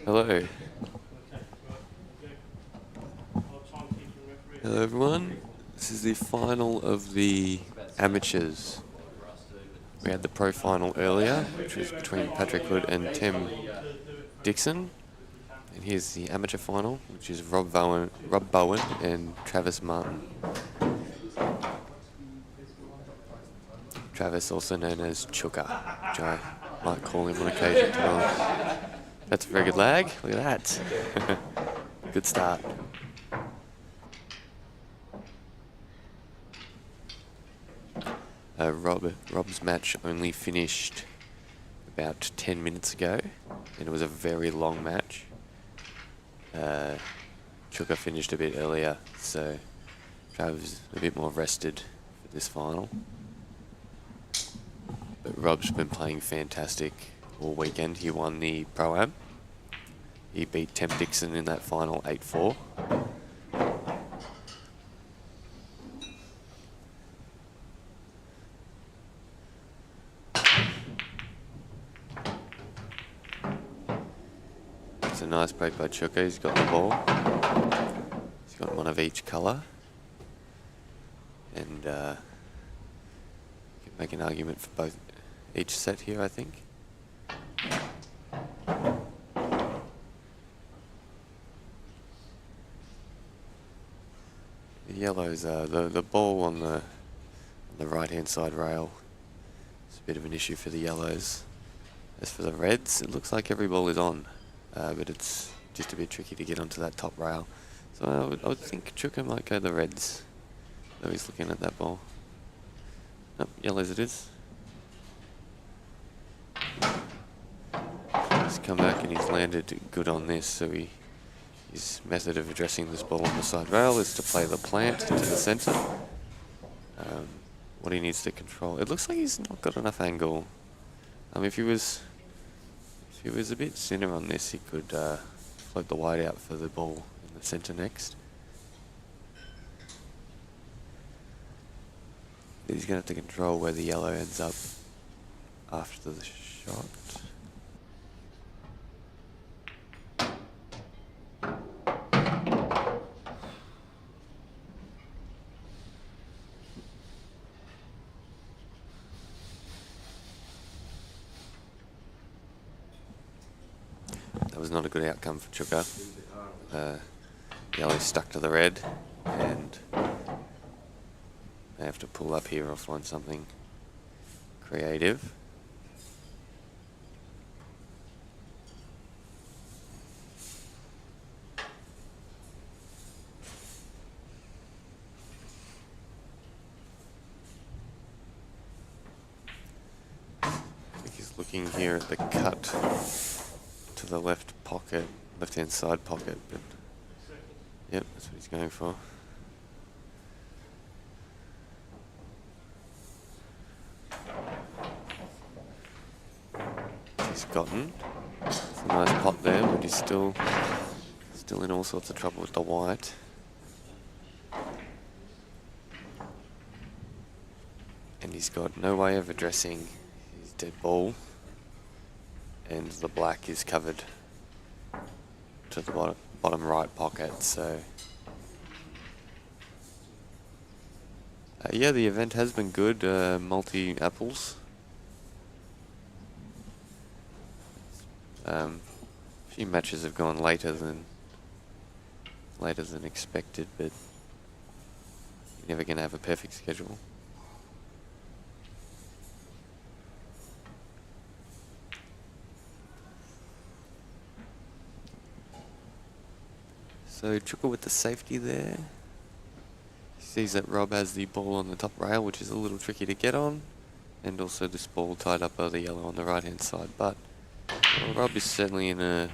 Hello. Hello everyone. This is the final of the amateurs. We had the pro final earlier, which was between Patrick Hood and Tim Dixon. And here's the amateur final, which is Rob Bowen and Travis Martin. Travis, also known as Chuka, which I might call him on occasion. That's a very good lag. Look at that. Good start. Rob's match only finished about 10 minutes ago, and it was a very long match. Chuka finished a bit earlier, so Travis was a bit more rested for this final. But Rob's been playing fantastic all weekend. He won the Pro-Am. He beat Tim Dixon in that final 8-4. It's a nice break by Chuka. He's got the ball. He's got one of each colour. And you can make an argument for each set here, I think. The yellows, the ball on the right-hand side rail is a bit of an issue for the yellows. As for the reds, it looks like every ball is on, but it's just a bit tricky to get onto that top rail. So I would think Chuka might go the reds, though he's looking at that ball. Nope, yellows it is. He's come back and he's landed good on this, so his method of addressing this ball on the side rail is to play the plant into the centre. What he needs to control, it looks like he's not got enough angle. If he was a bit thinner on this, he could float the wide out for the ball in the centre next. But he's going to have to control where the yellow ends up after the shot. That was not a good outcome for Chuka. Yellow stuck to the red, and they have to pull up here or find something creative. I think he's looking here at the cut to the left-hand side pocket, but yep, that's what he's going for. He's gotten. It's a nice pot there, but he's still in all sorts of trouble with the white. And he's got no way of addressing his dead ball, and the black is covered to the bottom right pocket, so yeah, the event has been good. Multi-apples. A few matches have gone later than expected, but you're never going to have a perfect schedule. So Chuka with the safety there. He sees that Rob has the ball on the top rail, which is a little tricky to get on, and also this ball tied up by the yellow on the right hand side, but Rob is certainly in a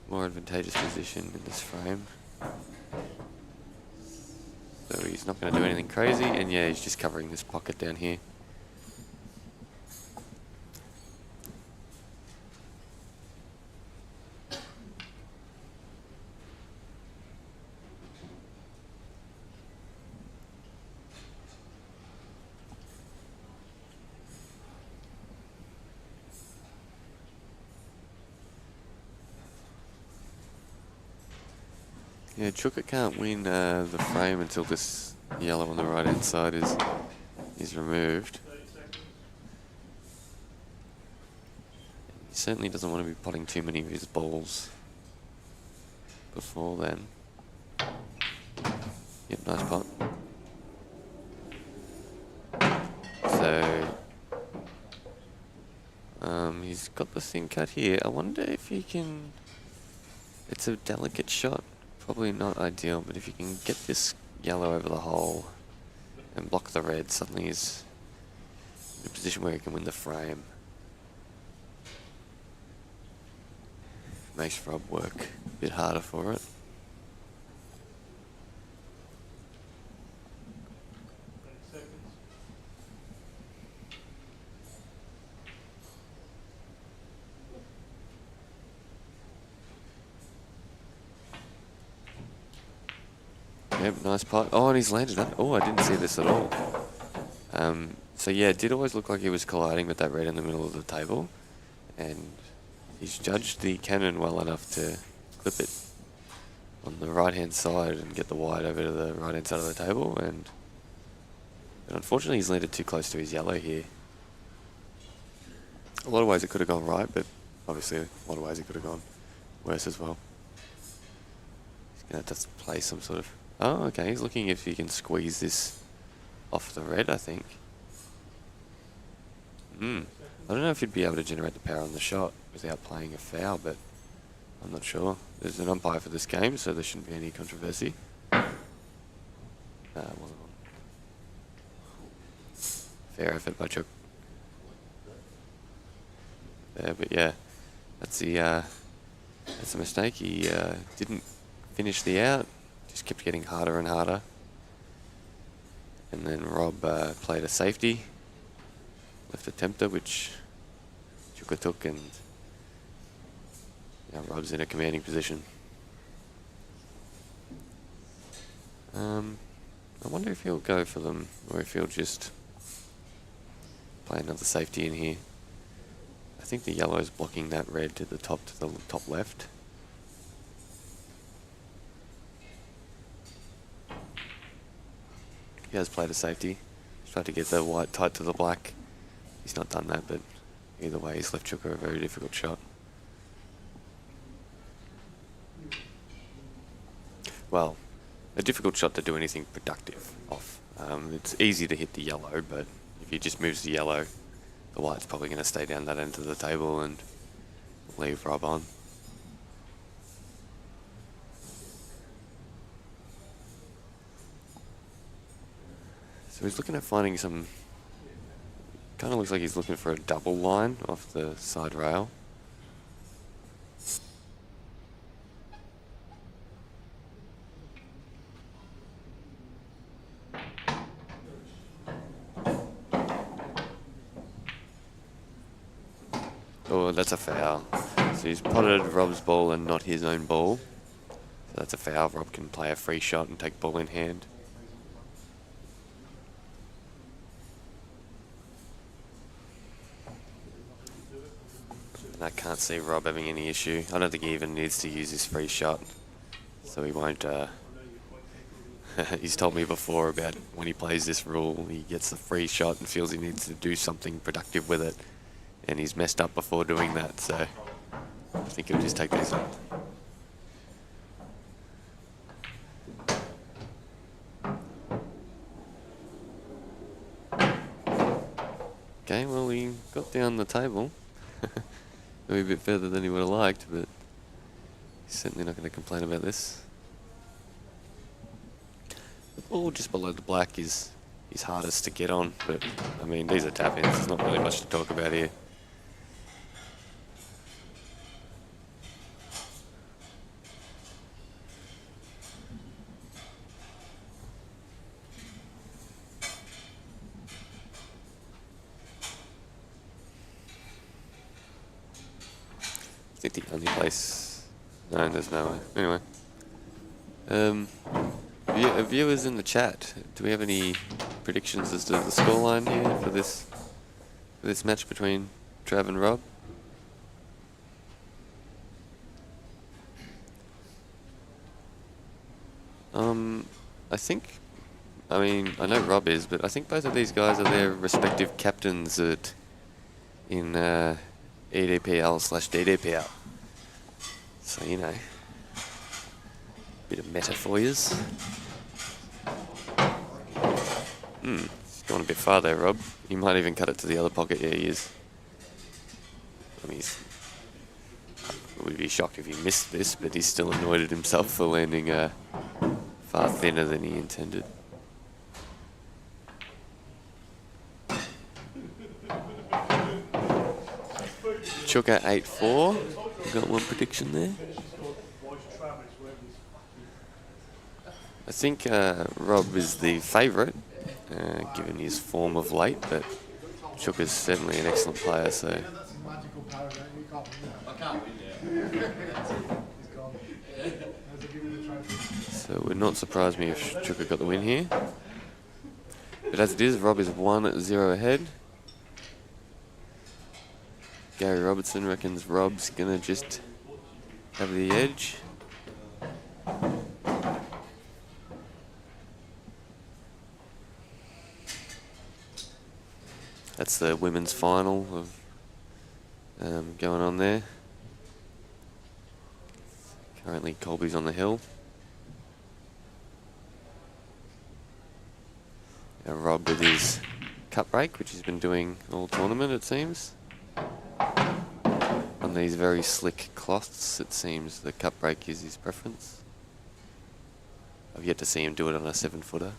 more advantageous position in this frame. So he's not going to do anything crazy, and yeah, he's just covering this pocket down here. Yeah, Chuka can't win the frame until this yellow on the right hand side is removed. He certainly doesn't want to be potting too many of his balls before then. Yep, nice pot. So he's got the thin cut here. I wonder if he can. It's a delicate shot, probably not ideal, but if you can get this yellow over the hole and block the red, suddenly he's in a position where he can win the frame. Makes Rob work a bit harder for it. Yep, nice pot. Oh, and he's landed that. Oh, I didn't see this at all. So yeah, it did always look like he was colliding with that red in the middle of the table. And he's judged the cannon well enough to clip it on the right-hand side and get the white over to the right-hand side of the table. But unfortunately, he's landed too close to his yellow here. A lot of ways it could have gone right, but obviously a lot of ways it could have gone worse as well. He's going to have to play some sort of... Oh, okay, he's looking if he can squeeze this off the red, I think. I don't know if he'd be able to generate the power on the shot without playing a foul, but I'm not sure. There's an umpire for this game, so there shouldn't be any controversy. It wasn't on. Fair effort by Chuck. There, but yeah, that's a mistake. He didn't finish the out. Just kept getting harder and harder. And then Rob played a safety. Left a tempter, which Chuka took, and now Rob's in a commanding position. I wonder if he'll go for them, or if he'll just play another safety in here. I think the yellow is blocking that red to the top left. He has played a safety. He's tried to get the white tight to the black. He's not done that, but either way, he's left Chuka a very difficult shot. Well, a difficult shot to do anything productive off. It's easy to hit the yellow, but if he just moves the yellow, the white's probably going to stay down that end of the table and leave Rob on. So he's looking at finding some... Kind of looks like he's looking for a double line off the side rail. Oh, that's a foul. So he's potted Rob's ball and not his own ball. So that's a foul. Rob can play a free shot and take ball in hand. And I can't see Rob having any issue. I don't think he even needs to use his free shot. So he won't... he's told me before about when he plays this rule, he gets the free shot and feels he needs to do something productive with it. And he's messed up before doing that, so I think he'll just take these on. Okay, well, he got down the table. Maybe a bit further than he would have liked, but he's certainly not going to complain about this. The ball just below the black is hardest to get on, but I mean, these are tap-ins. There's not really much to talk about here. I think the only place... No, there's no way. Anyway. Viewers in the chat, do we have any predictions as to the scoreline here for this match between Trav and Rob? I think, I mean, I know Rob is, but I think both of these guys are their respective captains in EDPL/DDPL. So, you know, bit of meta for yous. He's gone a bit far there, Rob. You might even cut it to the other pocket. Yeah, he is. I mean, I would be shocked if he missed this, but he's still annoyed at himself for landing far thinner than he intended. Chuka 8-4. Got one prediction there. I think Rob is the favourite, given his form of late, but Chuka's certainly an excellent player, so... So it would not surprise me if Chuka got the win here. But as it is, Rob is 1-0 ahead. Gary Robertson reckons Rob's gonna just have the edge. That's the women's final of going on there. Currently Colby's on the hill. And Rob with his cut break, which he's been doing all tournament, it seems. On these very slick cloths, it seems the cut break is his preference. I've yet to see him do it on a 7-footer.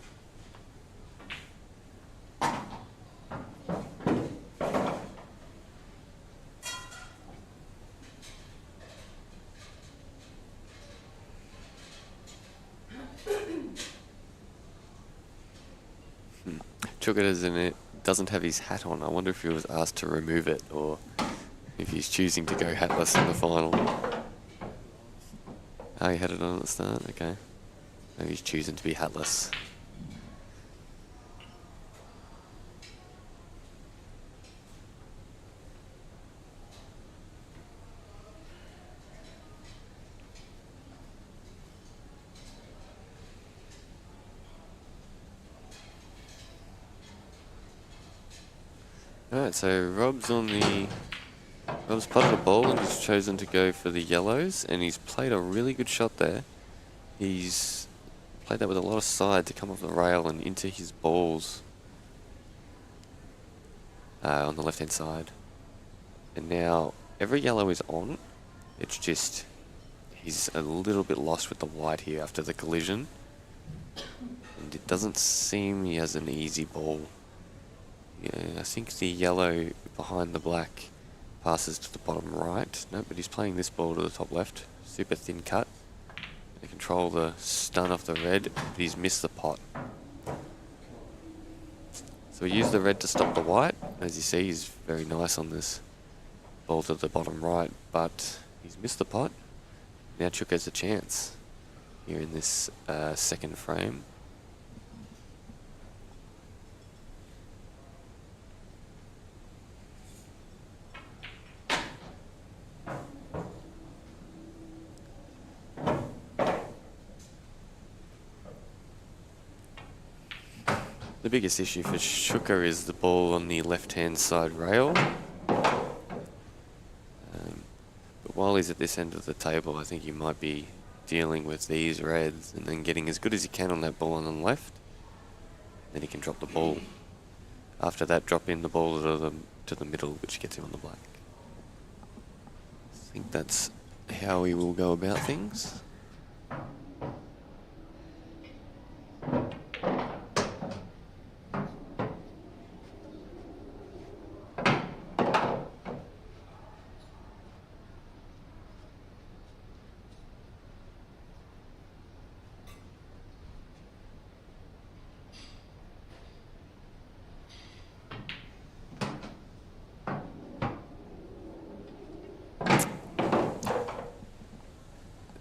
Chuka doesn't have his hat on. I wonder if he was asked to remove it or if he's choosing to go hatless in the final. Oh, he had it on at the start? Okay. Maybe he's choosing to be hatless. Alright, so Rob's potted a ball and he's chosen to go for the yellows, and he's played a really good shot there. He's played that with a lot of side to come off the rail and into his balls on the left hand side. And now every yellow is on. It's just he's a little bit lost with the white here after the collision. And it doesn't seem he has an easy ball. Yeah, I think the yellow behind the black passes to the bottom right. No, but he's playing this ball to the top left. Super thin cut. They control the stun off the red, but he's missed the pot. So we use the red to stop the white. As you see, he's very nice on this ball to the bottom right, but he's missed the pot. Now Chuka has a chance here in this second frame. The biggest issue for Chuka is the ball on the left-hand side rail. But while he's at this end of the table, I think he might be dealing with these reds and then getting as good as he can on that ball on the left. Then he can drop the ball. After that, drop in the ball to the middle, which gets him on the black. I think that's how he will go about things.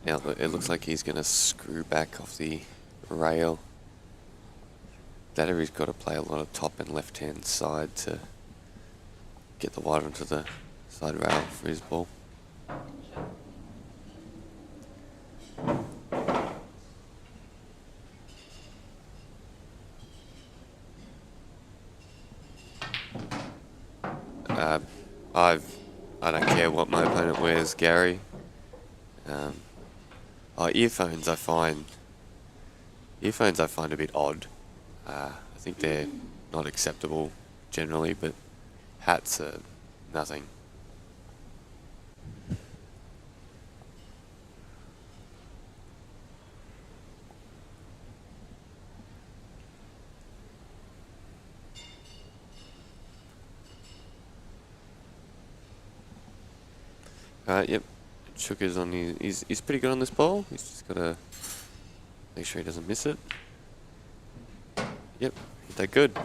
Now it looks like he's going to screw back off the rail. That he's got to play a lot of top and left hand side to get the white onto the side rail for his ball. Uh, I don't care what my opponent wears, Gary. Um, earphones I find a bit odd. I think they're not acceptable generally, but hats are nothing. Yep. Sugar's on his. He's pretty good on this ball. He's just gotta make sure he doesn't miss it. Yep, they're good.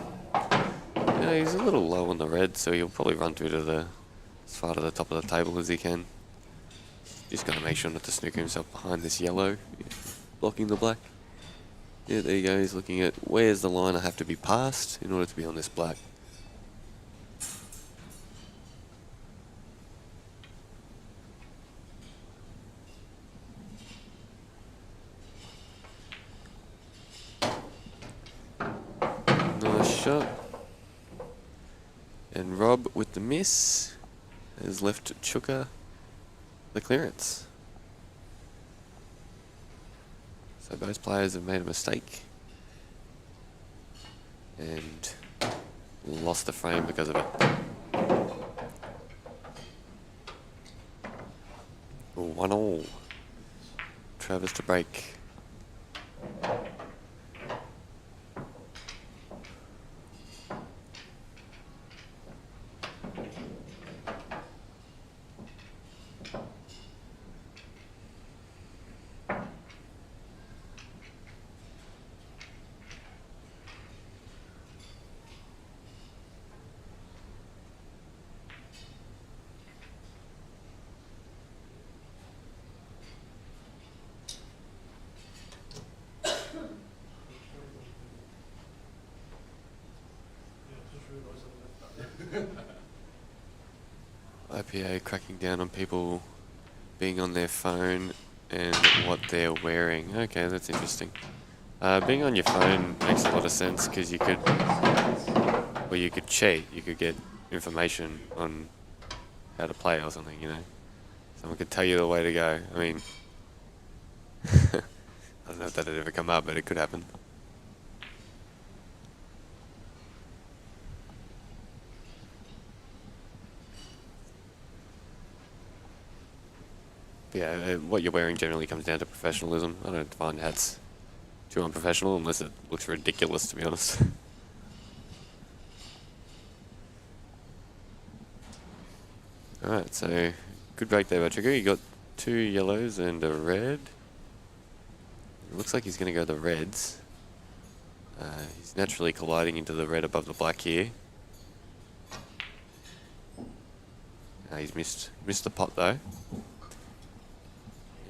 Yeah, he's a little low on the red, so he'll probably run through to as far to the top of the table as he can. Just gotta make sure not to snooker himself behind this yellow, blocking the black. Yeah, there you go. He's looking at where's the line I have to be passed in order to be on this black. Nice shot. And Rob with the miss has left Chuka the clearance. So both players have made a mistake and lost the frame because of it. 1-1. Travis to break. IPA cracking down on people being on their phone and what they're wearing. Okay, that's interesting. Being on your phone makes a lot of sense because you could cheat. You could get information on how to play or something, you know. Someone could tell you the way to go. I mean, I don't know if that'd ever come up, but it could happen. Yeah, what you're wearing generally comes down to professionalism. I don't find hats too unprofessional unless it looks ridiculous, to be honest. Alright, so good break there by Trigger. You got 2 yellows and a red. It looks like he's going to go the reds. He's naturally colliding into the red above the black here. He's missed the pot though.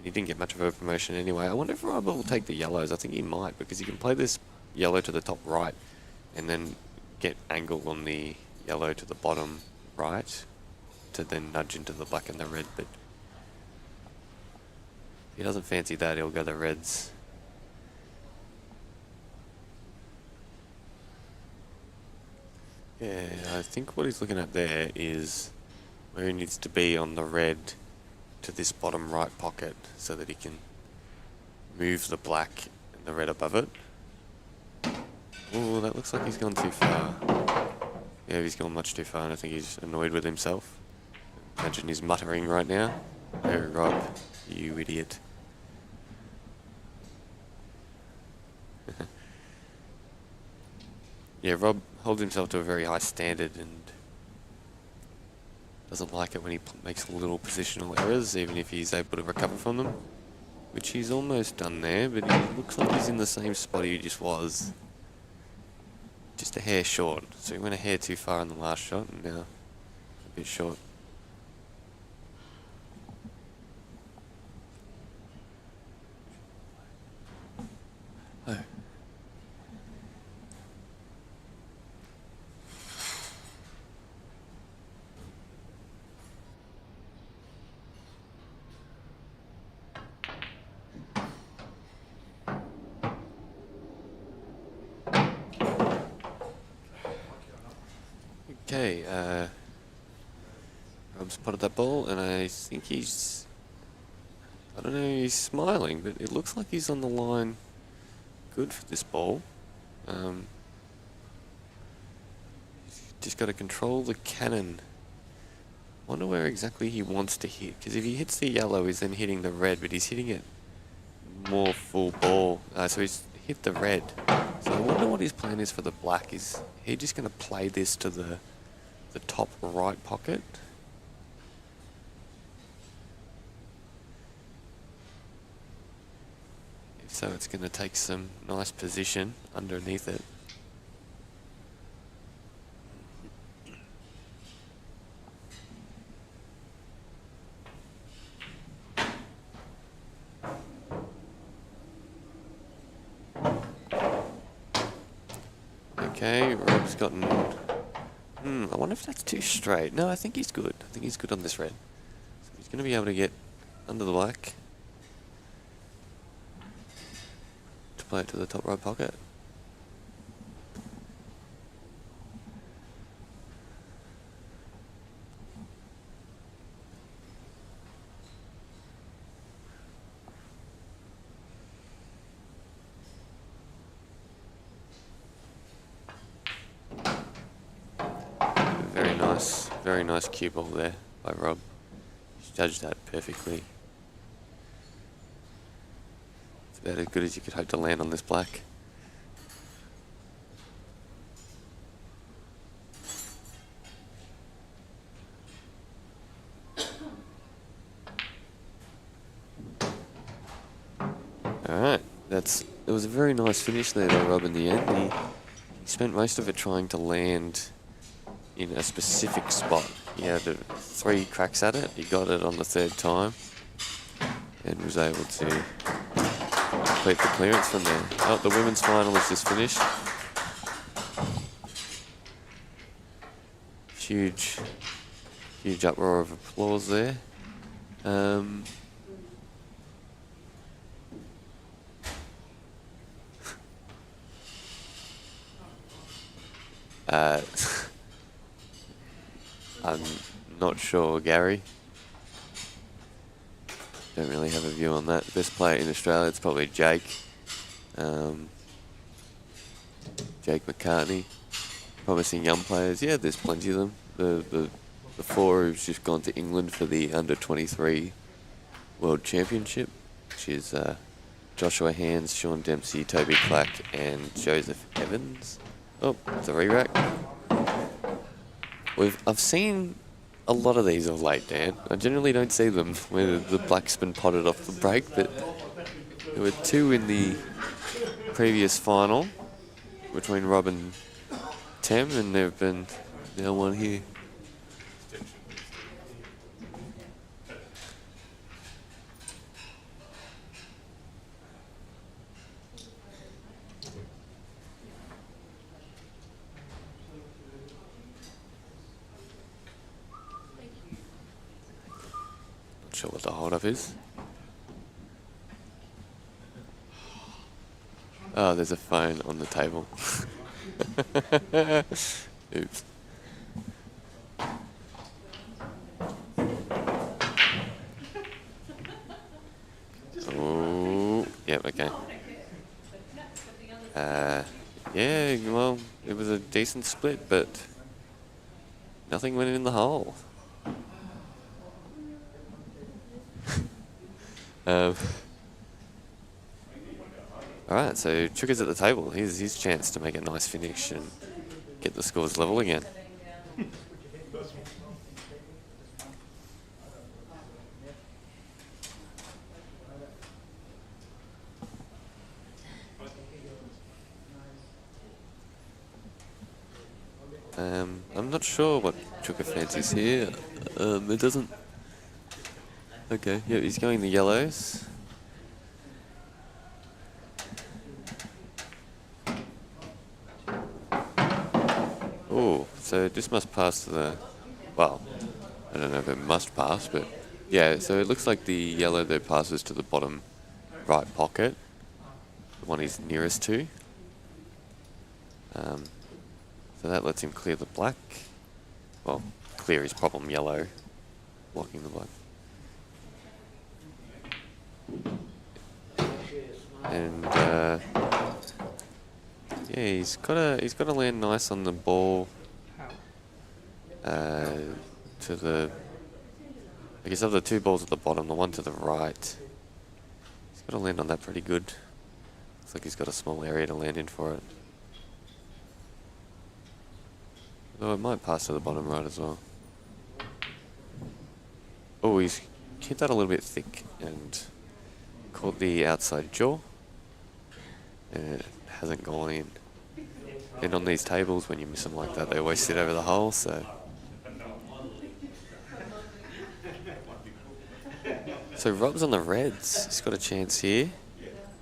He didn't get much of a promotion anyway. I wonder if Rob will take the yellows. I think he might, because he can play this yellow to the top right and then get angle on the yellow to the bottom right to then nudge into the black and the red, but if he doesn't fancy that, he'll go the reds. Yeah, I think what he's looking at there is where he needs to be on the red to this bottom right pocket so that he can move the black and the red above it. Oh, that looks like he's gone too far. Yeah, he's gone much too far, and I think he's annoyed with himself. Imagine he's muttering right now. Oh, Rob, you idiot. Yeah, Rob holds himself to a very high standard and doesn't like it when he makes little positional errors, even if he's able to recover from them. Which he's almost done there, but he looks like he's in the same spot he just was. Just a hair short. So he went a hair too far in the last shot, and now a bit short. Oh. Okay, Rob's potted that ball, and I think he's... I don't know, he's smiling, but it looks like he's on the line good for this ball. Just got to control the cannon. Wonder where exactly he wants to hit, because if he hits the yellow, he's then hitting the red, but he's hitting it more full ball. So he's hit the red. So I wonder what his plan is for the black. Is he just going to play this to the top right pocket? If so, it's going to take some nice position underneath it. Okay, Rob's gotten... I wonder if that's too straight. No, I think he's good. I think he's good on this red. So he's going to be able to get under the black to play it to the top right pocket. Very nice cue ball there by Rob. He's judged that perfectly. It's about as good as you could hope to land on this black. Alright, it was a very nice finish there by Rob in the end. He spent most of it trying to land in a specific spot. He had 3 cracks at it. He got it on the 3rd time and was able to complete the clearance from there. Oh, the women's final has just finished. Huge uproar of applause there. I'm not sure, Gary. Don't really have a view on that. Best player in Australia, it's probably Jake. Jake McCartney. Promising young players. Yeah, there's plenty of them. The 4 who've just gone to England for the under-23 World Championship, which is Joshua Hands, Sean Dempsey, Toby Clack, and Joseph Evans. Oh, it's a re-rack. I've seen a lot of these of late, Dan. I generally don't see them where the black's been potted off the break, but there were 2 in the previous final between Rob and Tem, and there have been now 1 here. Sure what the hold-up is. Oh, there's a phone on the table. Oops. Oh, yep, okay. Yeah, well, it was a decent split, but nothing went in the hole. Alright, so Chooker's at the table. Here's his chance to make a nice finish and get the scores level again. I'm not sure what Chooker fancies here. It doesn't... Okay, yeah, he's going the yellows. Oh, so this must pass to the... Well, I don't know if it must pass, but... Yeah, so it looks like the yellow there passes to the bottom right pocket. The one he's nearest to. So that lets him clear the black. Well, clear his problem yellow. blocking the black. And yeah, he's got to land nice on the ball. To the, I guess of the two balls at the bottom, the one to the right, he's got to land on that pretty good. Looks like he's got a small area to land in for it. Though it might pass to the bottom right as well. Oh, he's hit that a little bit thick and caught the outside jaw. And it hasn't gone in. And on these tables, when you miss them like that, they always sit over the hole, so... So Rob's on the reds. He's got a chance here.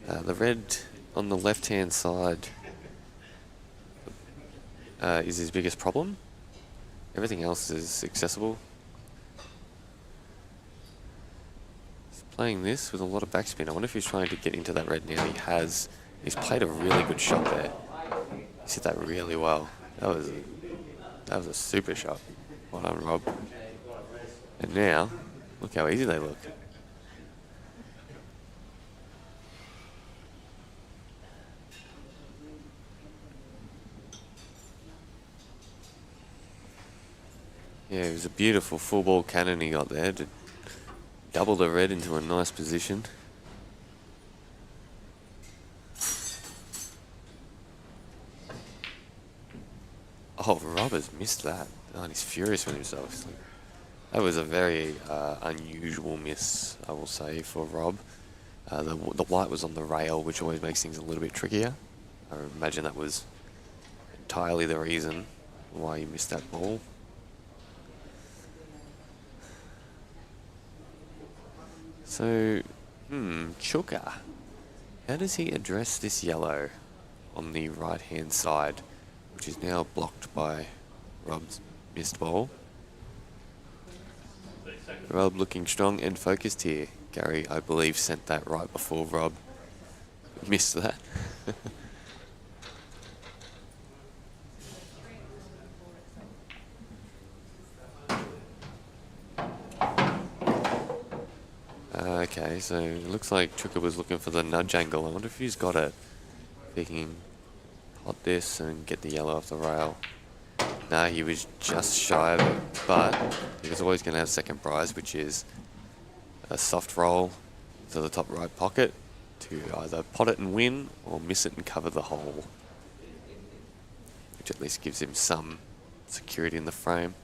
The red on the left-hand side is his biggest problem. Everything else is accessible. He's playing this with a lot of backspin. I wonder if he's trying to get into that red now. He has. He's played a really good shot there. He's hit that really well. That was a super shot. Well done, Rob. And now, look how easy they look. Yeah, it was a beautiful full ball cannon he got there to double the red into a nice position. Oh, Rob has missed that. Oh, and he's furious with himself. That was a very unusual miss, I will say, for Rob. The white was on the rail, which always makes things a little bit trickier. I imagine that was entirely the reason why he missed that ball. So, Chuka. How does he address this yellow on the right-hand side, which is now blocked by Rob's missed ball? Rob looking strong and focused here. Gary, I believe, sent that right before Rob missed that. Okay, so it looks like Chuka was looking for the nudge angle. I wonder if he's got it. If he can pot this and get the yellow off the rail. Nah, he was just shy of it, but he was always going to have second prize, which is a soft roll to the top right pocket to either pot it and win or miss it and cover the hole, which at least gives him some security in the frame.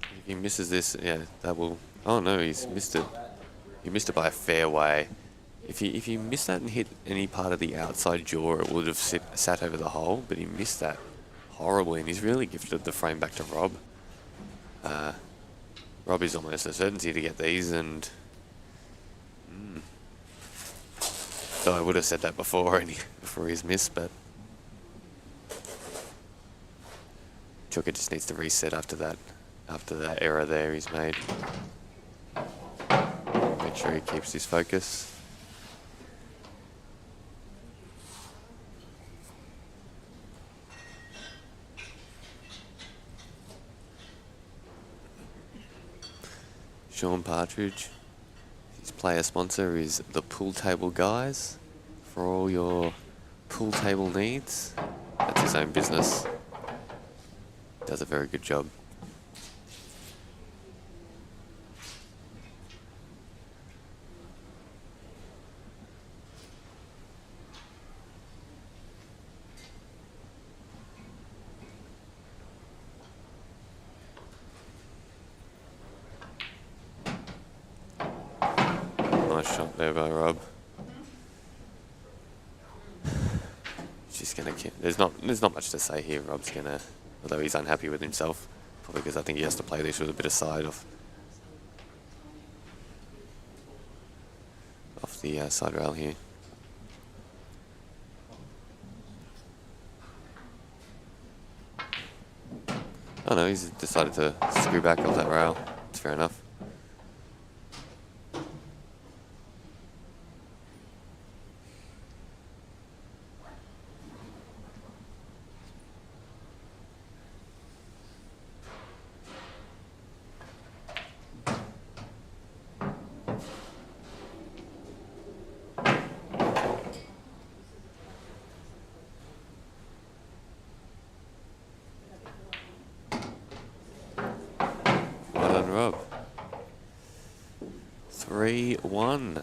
If he misses this, yeah, that will... Oh no, he's missed it. He missed it by a fair way. If he missed that and hit any part of the outside jaw, it would have sat over the hole, but he missed that horribly, and he's really gifted the frame back to Rob. Rob is almost a certainty to get these, and... Though I would have said that before his miss, but... Chuka just needs to reset after that error there he's made. Make sure he keeps his focus. Sean Partridge, his player sponsor is the Pool Table Guys. For all your pool table needs, that's his own business. Does a very good job. Nice shot there by Rob. Just gonna. There's not much to say here. Rob's gonna, although he's unhappy with himself, probably because I think he has to play this with a bit of side off the side rail here. Oh no, he's decided to screw back off that rail. It's fair enough. 3-1.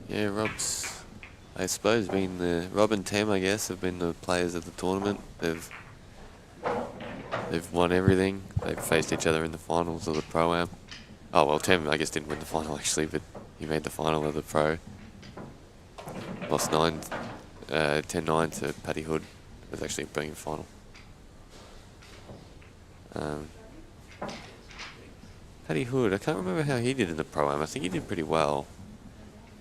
Yeah, Rob's, I suppose, Rob and Tem, I guess, have been the players of the tournament. They've won everything. They've faced each other in the finals of the Pro-Am. Oh, well, Tem, I guess, didn't win the final, actually, but he made the final of the Pro. Lost 10-9 to Paddy Hood. It was actually a brilliant final. Paddy Hood, I can't remember how he did in the Pro-Am. I think he did pretty well.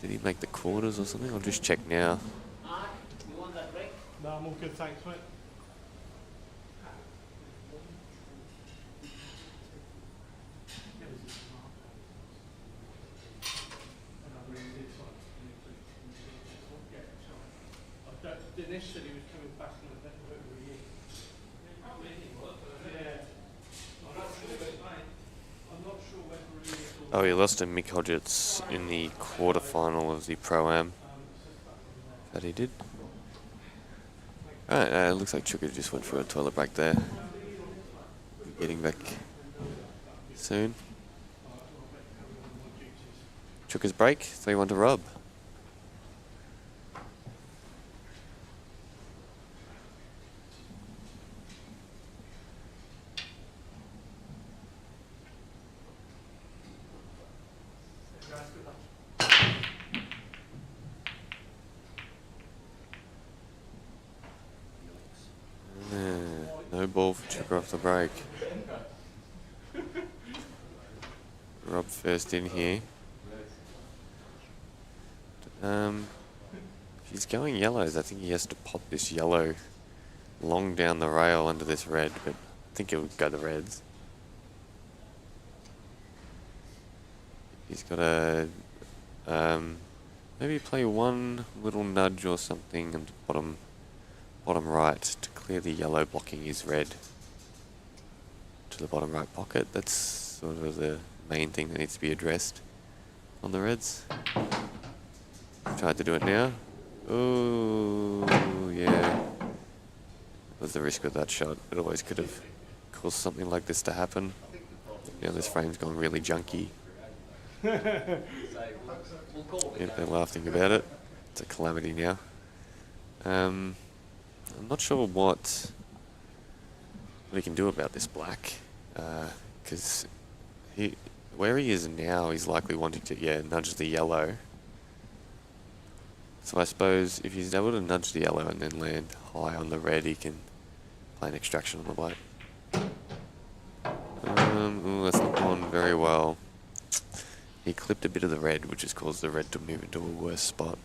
Did he make the quarters or something? I'll just check now. You want that break? No, I'm all good, thanks, mate. Dinesh said he was coming back in a bit over a year. Yeah. I'm not sure whether he is or... Oh, he lost to Mick Hodgetts in the quarterfinal of the Pro-Am. That he did. Alright, it looks like Chuka just went for a toilet break there. Getting back soon. Chuka's break, 3-1 to Rob. No ball for Chuka off the break. Rob first in here. If he's going yellows, I think he has to pop this yellow long down the rail under this red, but I think he'll go the reds. He's got to maybe play one little nudge or something on the bottom right to clear the yellow blocking his red to the bottom right pocket. That's sort of the main thing that needs to be addressed on the reds. Tried to do it now. Oh, yeah. Was the risk with that shot. It always could have caused something like this to happen. Now this frame's gone really junky. Yeah, they're laughing about it. It's a calamity now. I'm not sure what he can do about this black, because where he is now, he's likely wanting to nudge the yellow. So I suppose if he's able to nudge the yellow and then land high on the red, he can play an extraction on the black. That's not gone very well. He clipped a bit of the red, which has caused the red to move into a worse spot.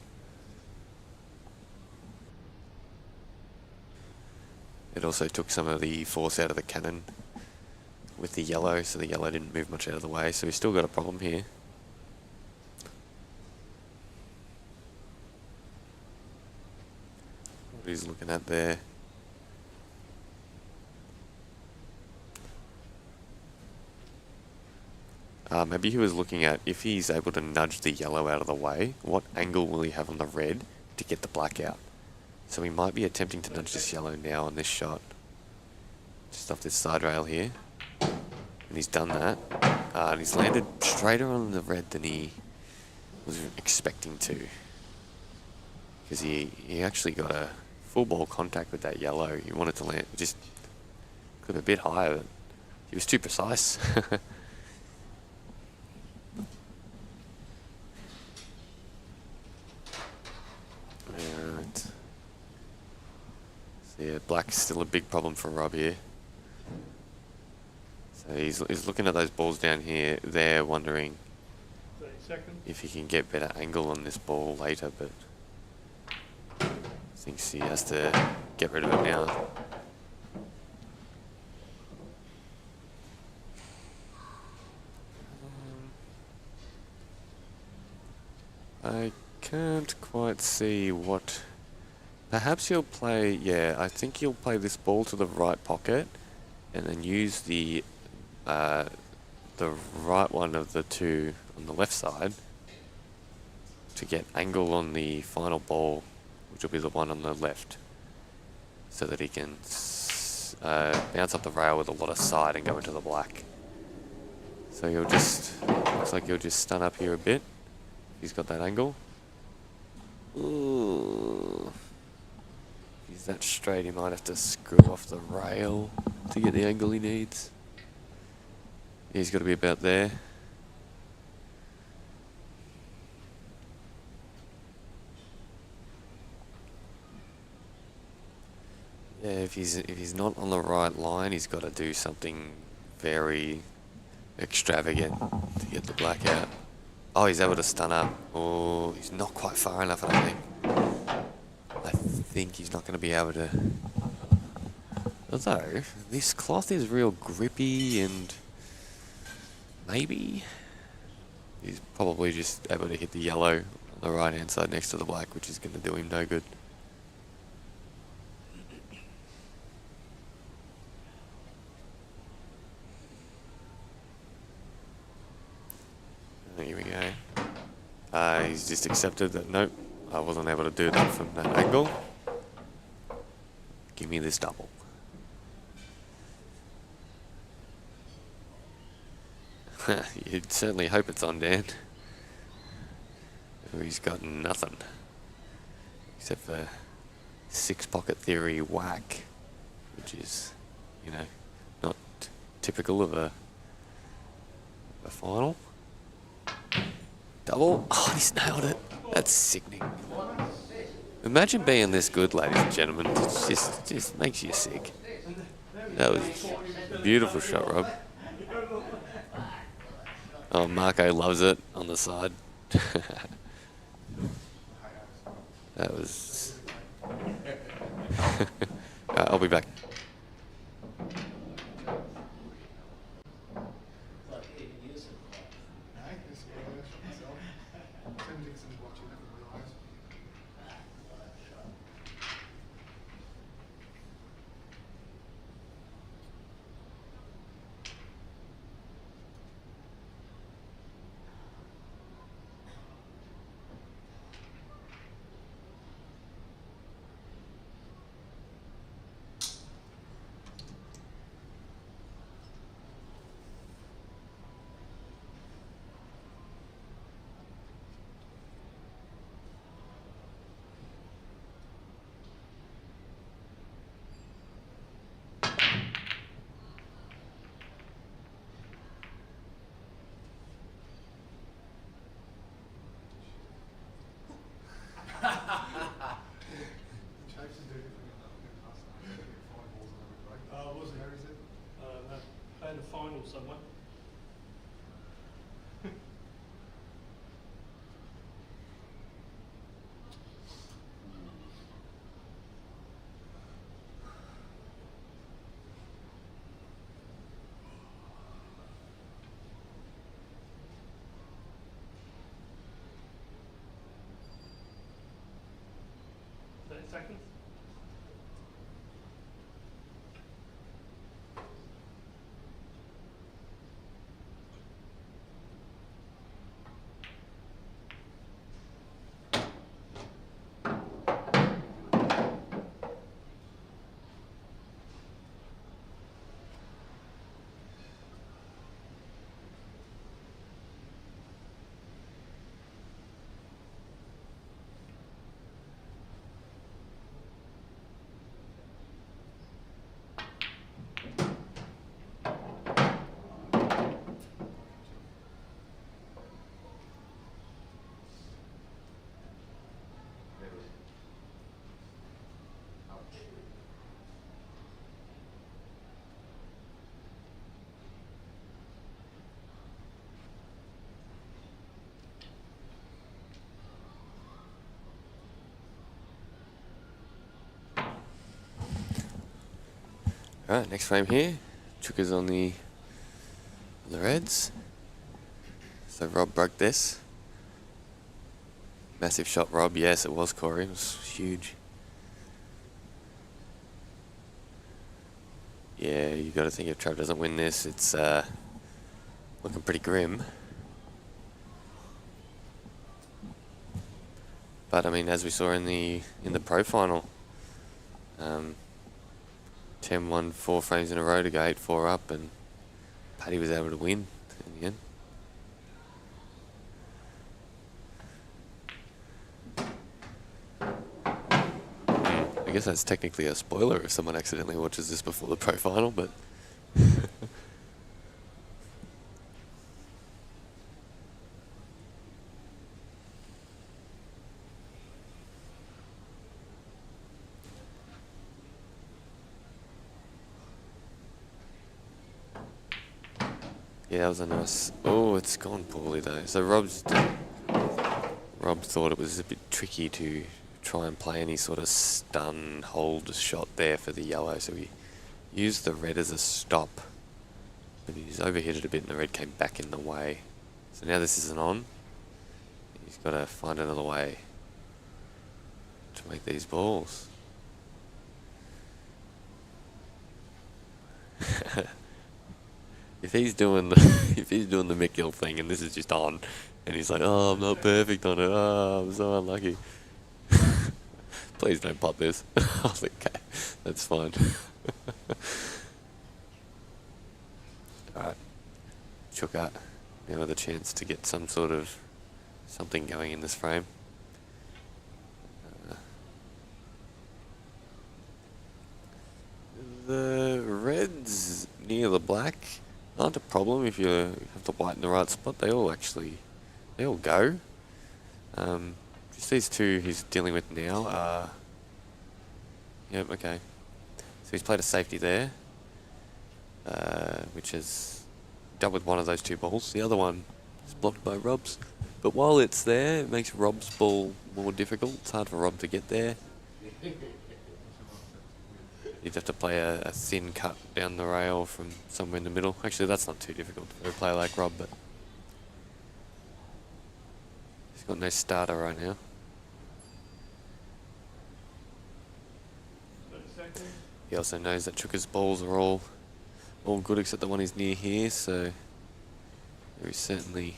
It also took some of the force out of the cannon with the yellow, so the yellow didn't move much out of the way, so he's still got a problem here. What he's looking at there. Maybe he was looking at, if he's able to nudge the yellow out of the way, what angle will he have on the red to get the black out? So he might be attempting to nudge this yellow now on this shot. Just off this side rail here. And he's done that. And he's landed straighter on the red than he was expecting to. Because he actually got a full ball contact with that yellow. He wanted to land, just clip a bit higher, but he was too precise. Alright. So yeah, black's still a big problem for Rob here. So he's looking at those balls down here, there, wondering if he can get better angle on this ball later, but thinks he has to get rid of it now. I can't quite see what... Perhaps he'll play... Yeah, I think he'll play this ball to the right pocket and then use the right one of the two on the left side to get angle on the final ball, which will be the one on the left, so that he can bounce up the rail with a lot of side and go into the black. So he'll just, looks like he'll just stun up here a bit. He's got that angle. Ooh. If he's that straight, he might have to screw off the rail to get the angle he needs. He's got to be about there. Yeah, if he's not on the right line, he's got to do something very extravagant to get the black out. Oh, he's able to stun up. Oh, he's not quite far enough, I don't think. I think he's not going to be able to. Although, this cloth is real grippy and maybe he's probably just able to hit the yellow on the right hand side next to the black, which is going to do him no good. Here we go. He's just accepted that, nope, I wasn't able to do that from that angle. Give me this double. You'd certainly hope it's on, Dan. Oh, he's got nothing. Except for six pocket theory whack, which is, you know, not typical of a final. Double. Oh, he's nailed it. That's sickening. Imagine being this good, ladies and gentlemen. It just makes you sick. That was a beautiful shot, Rob. Oh, Marco loves it on the side. That was... I'll be back. Playing the final somewhere. Seconds. Alright, next frame here. Chuka's on the Reds. So Rob broke this. Massive shot, Rob. Yes, it was, Corey. It was huge. Yeah, you got to think if Trav doesn't win this, it's looking pretty grim. But I mean, as we saw in the pro final, 10-1, 4 frames in a row to go 8-4 up, and Paddy was able to win in the end. I guess that's technically a spoiler if someone accidentally watches this before the pro final, but yeah, that was a nice. Oh, it's gone poorly though. So Rob thought it was a bit tricky to try and play any sort of stun hold shot there for the yellow, so he used the red as a stop, but he's overhit it a bit and the red came back in the way. So now this isn't on. He's got to find another way to make these balls. If he's doing the Mick Gill thing and this is just on, and he's like, oh, I'm not perfect on it, oh, I'm so unlucky. Please don't pop this. I was like, okay, that's fine. Alright, Chuka, now with a chance to get some sort of something going in this frame. The reds near the black aren't a problem if you have the white in the right spot. They all go. Just these two he's dealing with now are... Yep, okay. So he's played a safety there, which has dealt with one of those two balls. The other one is blocked by Rob's. But while it's there, it makes Rob's ball more difficult. It's hard for Rob to get there. You'd have to play a thin cut down the rail from somewhere in the middle. Actually, that's not too difficult for a player like Rob, but he's got no starter right now. He also knows that Chuka's balls are all good except the one he's near here, so there is certainly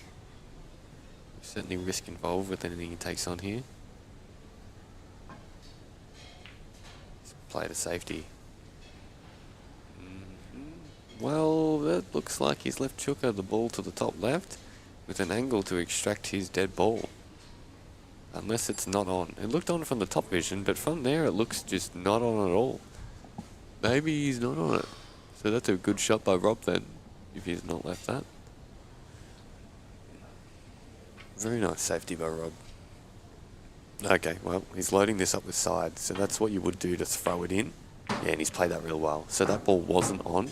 risk involved with anything he takes on here. He's played a safety. Well, that looks like he's left Chuka the ball to the top left with an angle to extract his dead ball. Unless it's not on. It looked on from the top vision, but from there it looks just not on at all. Maybe he's not on it. So that's a good shot by Rob then, if he's not left that. Very nice safety by Rob. Okay, well, he's loading this up with side, so that's what you would do to throw it in. Yeah, and he's played that real well. So that ball wasn't on,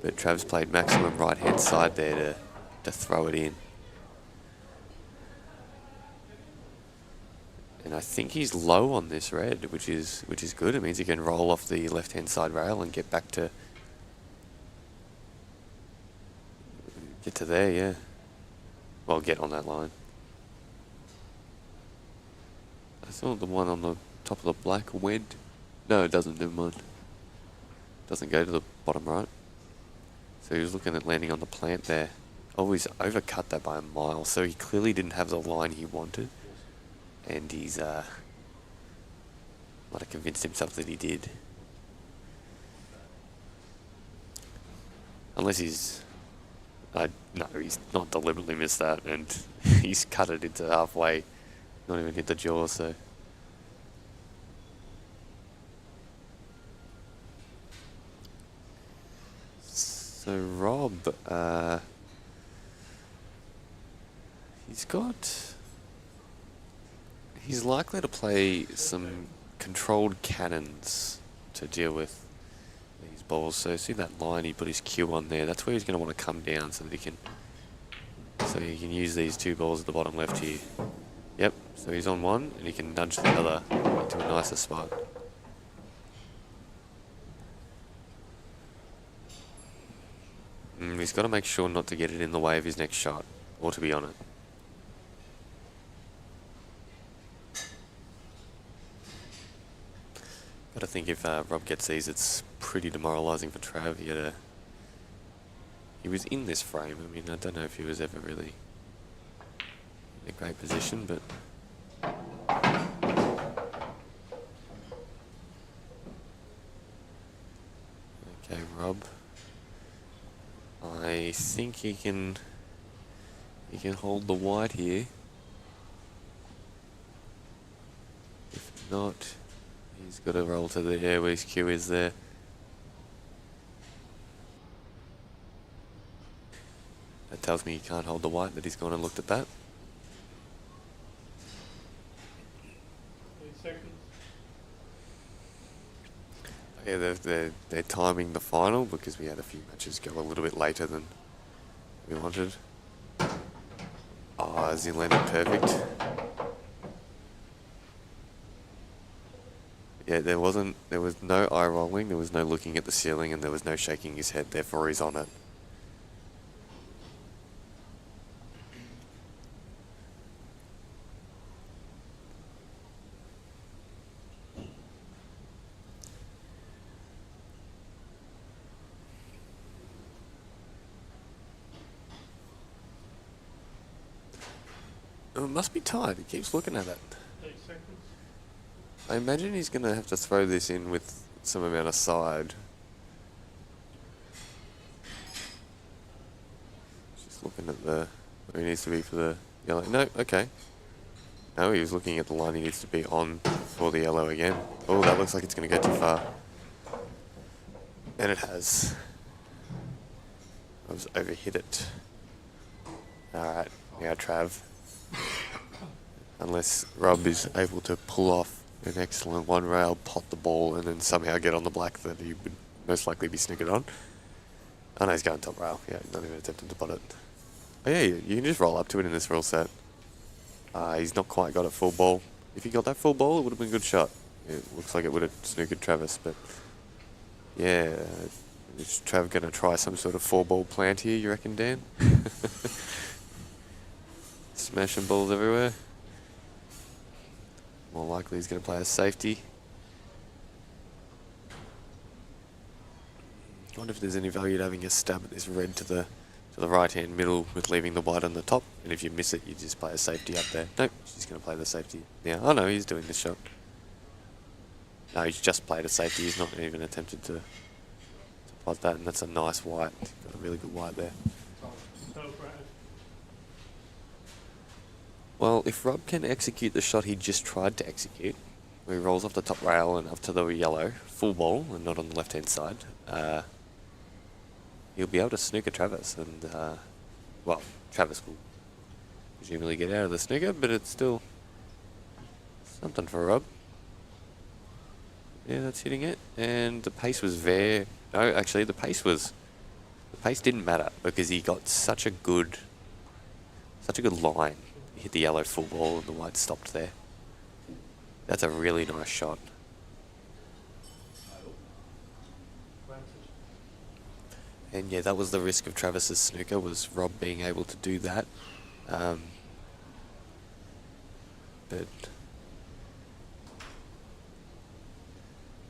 but Trav's played maximum right-hand side there to throw it in. And I think he's low on this red, which is good. It means he can roll off the left-hand side rail and get back to... Get to there, yeah. Well, get on that line. I saw the one on the top of the black went. No, it doesn't, never mind. Doesn't go to the bottom right. So he was looking at landing on the plant there. Oh, he's overcut that by a mile, so he clearly didn't have the line he wanted. And he's might have convinced himself that he did. Unless he's... no, he's not deliberately missed that, and he's cut it into halfway. Not even hit the jaw, so... So Rob, he's likely to play some controlled cannons to deal with these balls. So see that line he put his cue on there, that's where he's going to want to come down so that he can use these two balls at the bottom left here. Yep, so he's on one and he can nudge the other into a nicer spot. He's got to make sure not to get it in the way of his next shot, or to be on it. But I think if Rob gets these, it's pretty demoralising for Trav. He was in this frame. I mean, I don't know if he was ever really in a great position, but... Rob. I think he can hold the white here. If not, he's got to roll to the air where his cue is there. That tells me he can't hold the white, that he's gone and looked at that. 8 seconds. Okay, they're timing the final because we had a few matches go a little bit later than we wanted. Oh, has he landed perfect? Yeah, there was no eye rolling, there was no looking at the ceiling, and there was no shaking his head, therefore he's on it. Oh, it must be tight, he keeps looking at it. 8 seconds. I imagine he's going to have to throw this in with some amount of side. Just looking at where he needs to be for the yellow. No, okay. No, he was looking at the line he needs to be on for the yellow again. Oh, that looks like it's going to go too far. And it has. I was overhit it. Alright, now Trav. Unless Rob is able to pull off an excellent one rail, pot the ball, and then somehow get on the black that he would most likely be snookered on. Oh no, he's going top rail. Yeah, not even attempting to pot it. Oh yeah, you can just roll up to it in this rule set. He's not quite got it full ball. If he got that full ball, it would have been a good shot. It looks like it would have snookered Travis, but yeah. Is Trav going to try some sort of 4-ball plant here, you reckon, Dan? Smashing balls everywhere. More likely he's going to play a safety. I wonder if there's any value to having a stab at this red to the right hand middle with leaving the white on the top. And if you miss it, you just play a safety up there. Nope, she's going to play the safety now. Oh no, he's doing this shot. No, he's just played a safety. He's not even attempted to pot that, and that's a nice white. Got a really good white there. Well, if Rob can execute the shot he just tried to execute, where he rolls off the top rail and up to the yellow, full ball, and not on the left-hand side, he'll be able to snooker Travis, and, well, Travis will presumably get out of the snooker, but it's still something for Rob. Yeah, that's hitting it, and the pace was there. No, actually, the pace didn't matter, because he got such a good line. He hit the yellow full ball and the white stopped there. That's a really nice shot. And yeah, that was the risk of Travis's snooker, was Rob being able to do that. But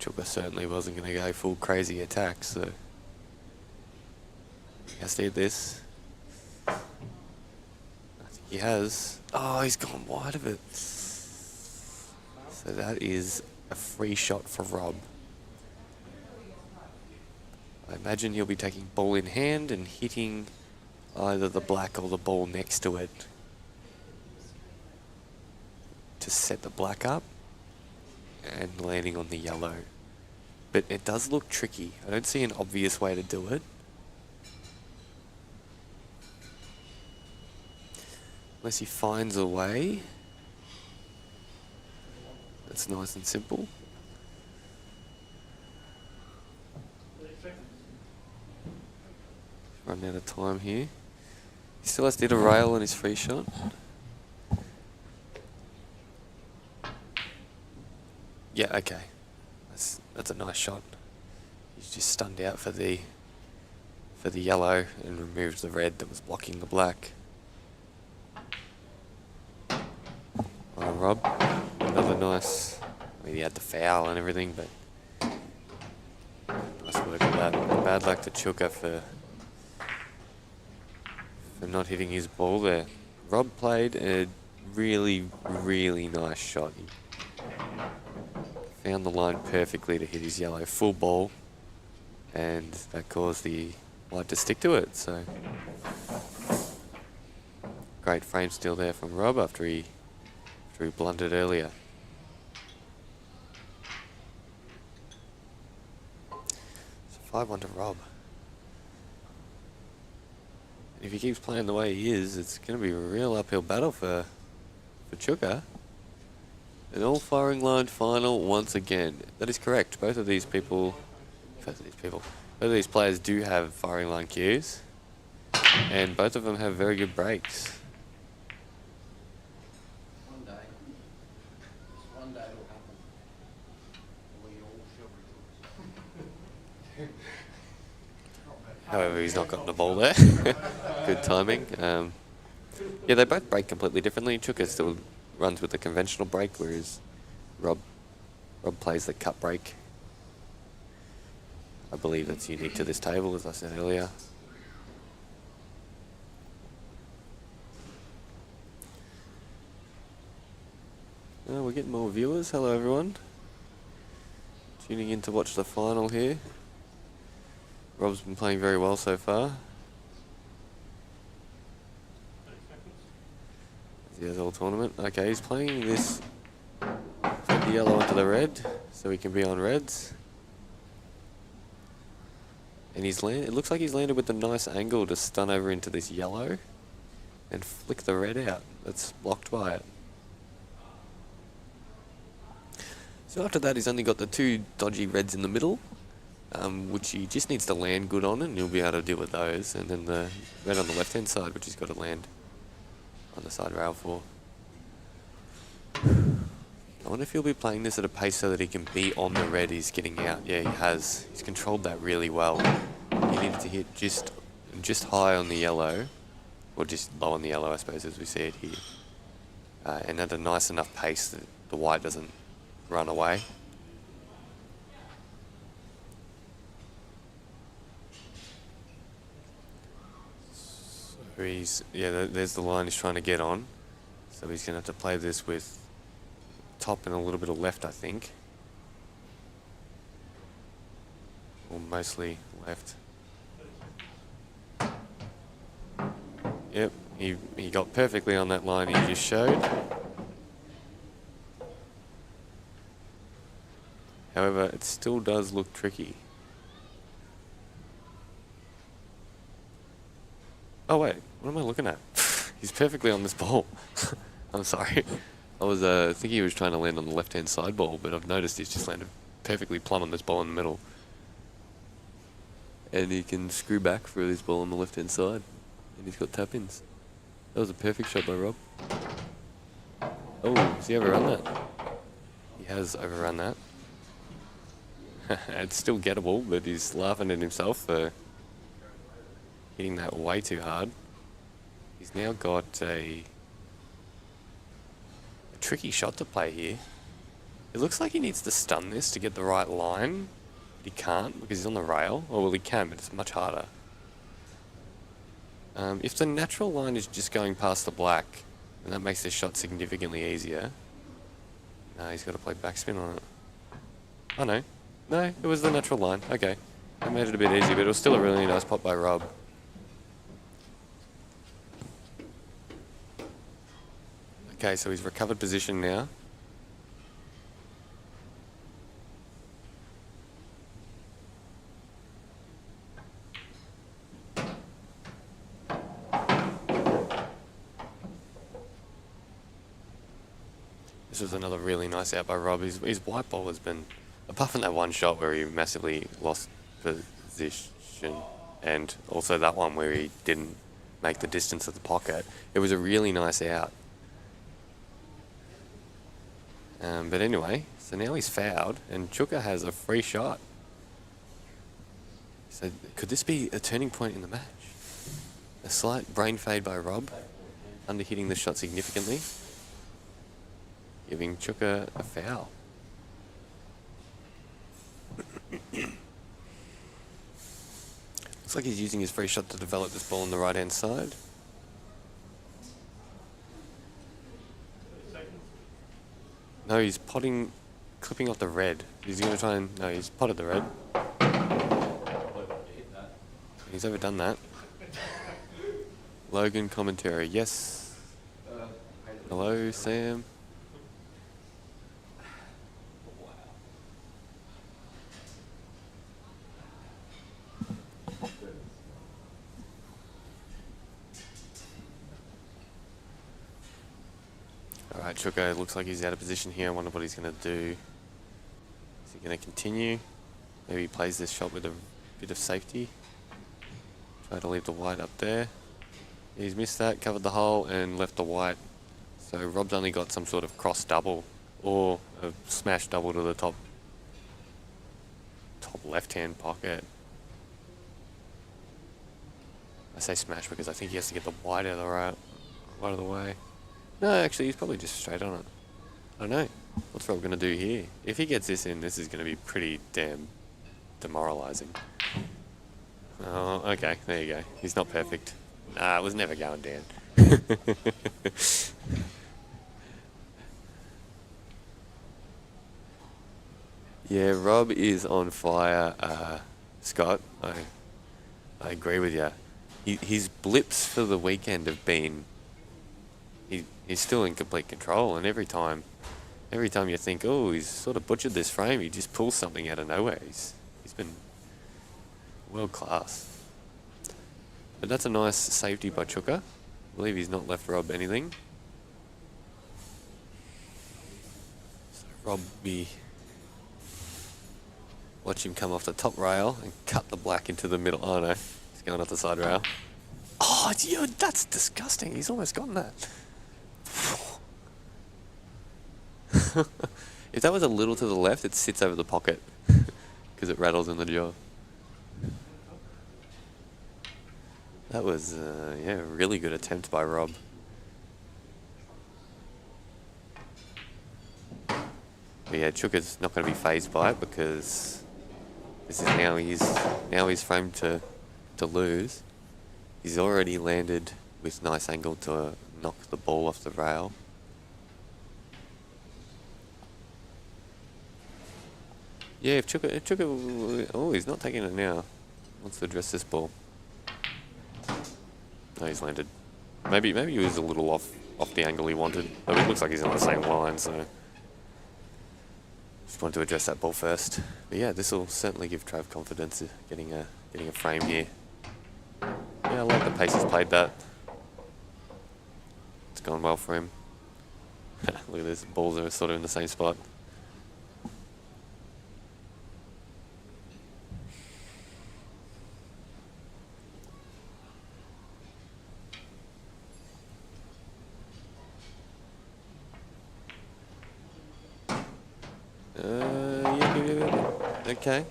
Chuka certainly wasn't going to go full crazy attack, so he has to hit this. I think he has. Oh, he's gone wide of it. So that is a free shot for Rob. I imagine he'll be taking ball in hand and hitting either the black or the ball next to it to set the black up and landing on the yellow. But it does look tricky. I don't see an obvious way to do it. Unless he finds a way. That's nice and simple. Run out of time here. He still has to hit a rail on his free shot. Yeah, okay. That's a nice shot. He's just stunned out for the yellow and removed the red that was blocking the black. Oh, Rob, another nice. I mean, he had the foul and everything, but nice work with that. Bad luck to Chuka for not hitting his ball there. Rob played a really, really nice shot. He found the line perfectly to hit his yellow full ball and that caused the white to stick to it. So great frame steal there from Rob after he blundered earlier. So 5-1 to Rob. And if he keeps playing the way he is, it's going to be a real uphill battle for Chuka. An all firing line final once again. That is correct. Both of these players do have firing line cues, and both of them have very good breaks. One day it'll happen. We all shall be. However, he's not gotten the ball there. Good timing. Yeah, they both break completely differently. Chuka still runs with the conventional break, whereas Rob plays the cut break. I believe that's unique to this table, as I said earlier. We're getting more viewers. Hello, everyone. Tuning in to watch the final here. Rob's been playing very well so far. 30 seconds. He has all tournament. Okay, he's playing this. Put the yellow into the red, so he can be on reds. And it looks like he's landed with a nice angle to stun over into this yellow and flick the red out. That's blocked by it. So after that, he's only got the two dodgy reds in the middle, which he just needs to land good on, and he'll be able to deal with those. And then the red on the left-hand side, which he's got to land on the side rail for. I wonder if he'll be playing this at a pace so that he can be on the red he's getting out. Yeah, he has. He's controlled that really well. He needed to hit just high on the yellow, or just low on the yellow, I suppose, as we see it here. And at a nice enough pace that the white doesn't run away. So there's the line he's trying to get on. So he's going to have to play this with top and a little bit of left, I think. Or mostly left. Yep, he got perfectly on that line he just showed. However, it still does look tricky. Oh wait, what am I looking at? He's perfectly on this ball. I'm sorry. I was thinking he was trying to land on the left-hand side ball, but I've noticed he's just landed perfectly plumb on this ball in the middle. And he can screw back for this ball on the left-hand side. And he's got tap-ins. That was a perfect shot by Rob. Oh, has he overrun that? He has overrun that. It's still gettable, but he's laughing at himself for hitting that way too hard. He's now got a tricky shot to play here. It looks like he needs to stun this to get the right line, but he can't because he's on the rail. Oh, well, he can, but it's much harder. If the natural line is just going past the black, then that makes this shot significantly easier. No, he's got to play backspin on it. Oh, no. No, it was the natural line. Okay. That made it a bit easier, but it was still a really nice pot by Rob. Okay, so he's recovered position now. This was another really nice out by Rob. His white ball has been, apart from that one shot where he massively lost position, and also that one where he didn't make the distance of the pocket, it was a really nice out. But anyway, so now he's fouled, and Chuka has a free shot. So could this be a turning point in the match? A slight brain fade by Rob, under-hitting the shot significantly, giving Chuka a foul. Looks like he's using his free shot to develop this ball on the right-hand side. 30 seconds. No, he's clipping off the red. He's going to try and... No, he's potted the red. He's overdone that. Logan commentary. Yes. Hello, Sam. Alright, Chuka looks like he's out of position here. I wonder what he's going to do. Is he going to continue? Maybe he plays this shot with a bit of safety. Try to leave the white up there. He's missed that, covered the hole and left the white. So Rob's only got some sort of cross double or a smash double to the top left-hand pocket. I say smash because I think he has to get the white out of the way. No, actually, he's probably just straight on it. I don't know. What's Rob going to do here? If he gets this in, this is going to be pretty damn demoralising. Oh, okay. There you go. He's not perfect. Nah, it was never going down. Yeah, Rob is on fire, Scott. I agree with you. His blips for the weekend have been... He's still in complete control, and every time you think, oh, he's sort of butchered this frame, he just pulls something out of nowhere. He's been world class. But that's a nice safety by Chuka. I believe he's not left Rob anything. So Rob watch him come off the top rail and cut the black into the middle. Oh no, he's going off the side rail. Oh, that's disgusting. He's almost gotten that. If that was a little to the left, it sits over the pocket because it rattles in the jaw. That was, yeah, a really good attempt by Rob. But yeah, Chuka's not going to be fazed by it because this is now his frame to lose. He's already landed with nice angle to knock the ball off the rail. Yeah, if Chuka, oh, he's not taking it now. Wants to address this ball. No, he's landed. Maybe he was a little off the angle he wanted. But it looks like he's on the same line, so just wanted to address that ball first. But yeah, this will certainly give Trav confidence of getting a frame here. Yeah, I like the pace he's played that. It's gone well for him. Look at this, balls are sort of in the same spot. Yeah. Okay.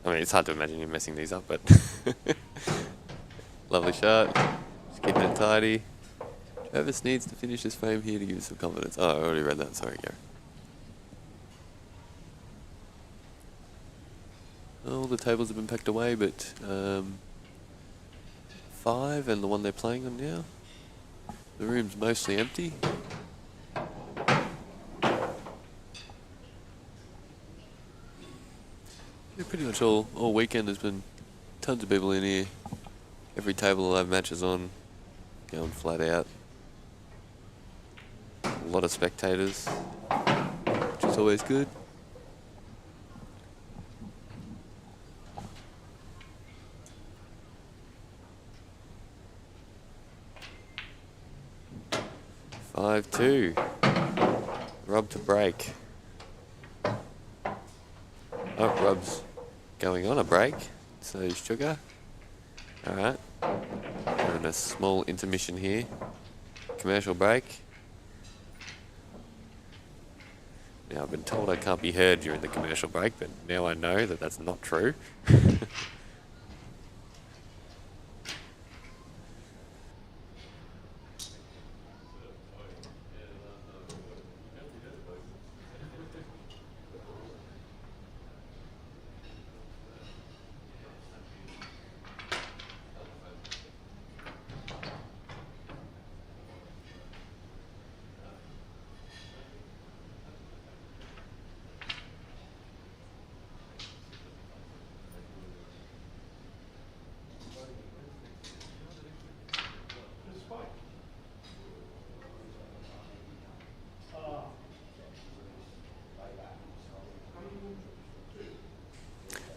I mean, it's hard to imagine you messing these up, but lovely shot. Just keeping it tidy. Travis needs to finish this frame here to give us some confidence. Oh, I already read that. Sorry, Gary. All the tables have been packed away, but 5 and the one they're playing on now. The room's mostly empty. Yeah, pretty much all weekend there's been tons of people in here. Every table will have matches on, going flat out. A lot of spectators, which is always good. Five, 2. Rob to break. Oh, Rob's going on a break. So is Sugar. Alright. We're in a small intermission here. Commercial break. Now, I've been told I can't be heard during the commercial break, but now I know that that's not true.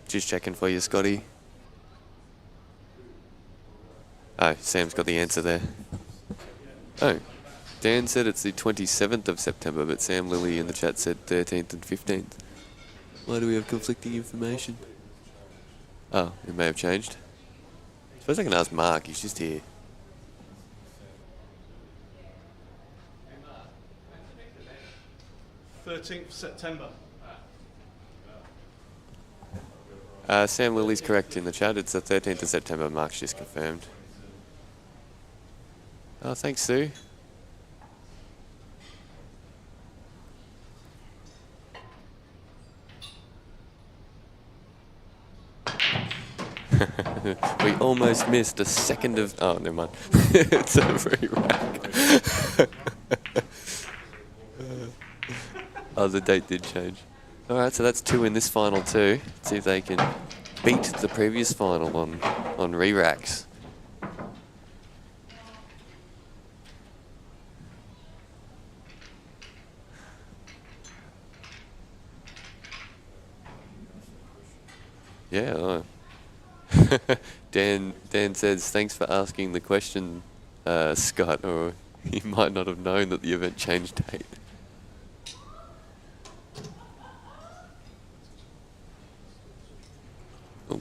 Just checking for you, Scotty. Oh, Sam's got the answer there. Oh, Dan said it's the 27th of September, but Sam Lilly in the chat said 13th and 15th. Why do we have conflicting information? Oh, it may have changed. I suppose I can ask Mark, he's just here. September. Sam Lilly's correct in the chat. It's the 13th of September. Mark's just confirmed. Oh, thanks, Sue. We almost missed a second of... Oh, never mind. It's a free rack. Oh, the date did change. Alright, so that's 2 in this final too. Let's see if they can beat the previous final on re-racks. Yeah. Oh. Dan says, thanks for asking the question, Scott, or he might not have known that the event changed date. Oh.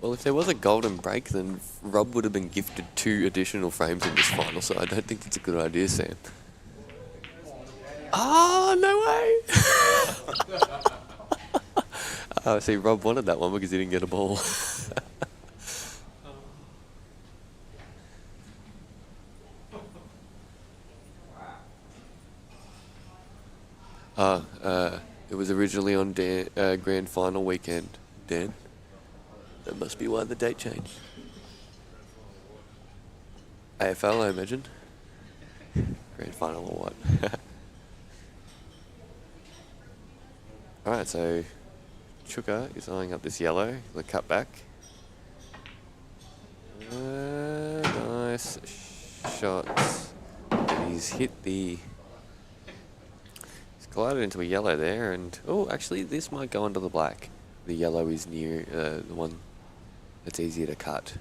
Well, if there was a golden break, then Rob would have been gifted 2 additional frames in this final, so I don't think that's a good idea, Sam. Oh, no way! Oh, see, Rob wanted that one because he didn't get a ball. It was originally on Grand Final weekend, Dan. That must be why the date changed. AFL, I imagine. Grand Final or what? Alright, so Chuka is eyeing up this yellow, the cutback. Nice shots. And he's hit the... He's collided into a yellow there, and... Oh, actually, this might go under the black. The yellow is near the one that's easier to cut.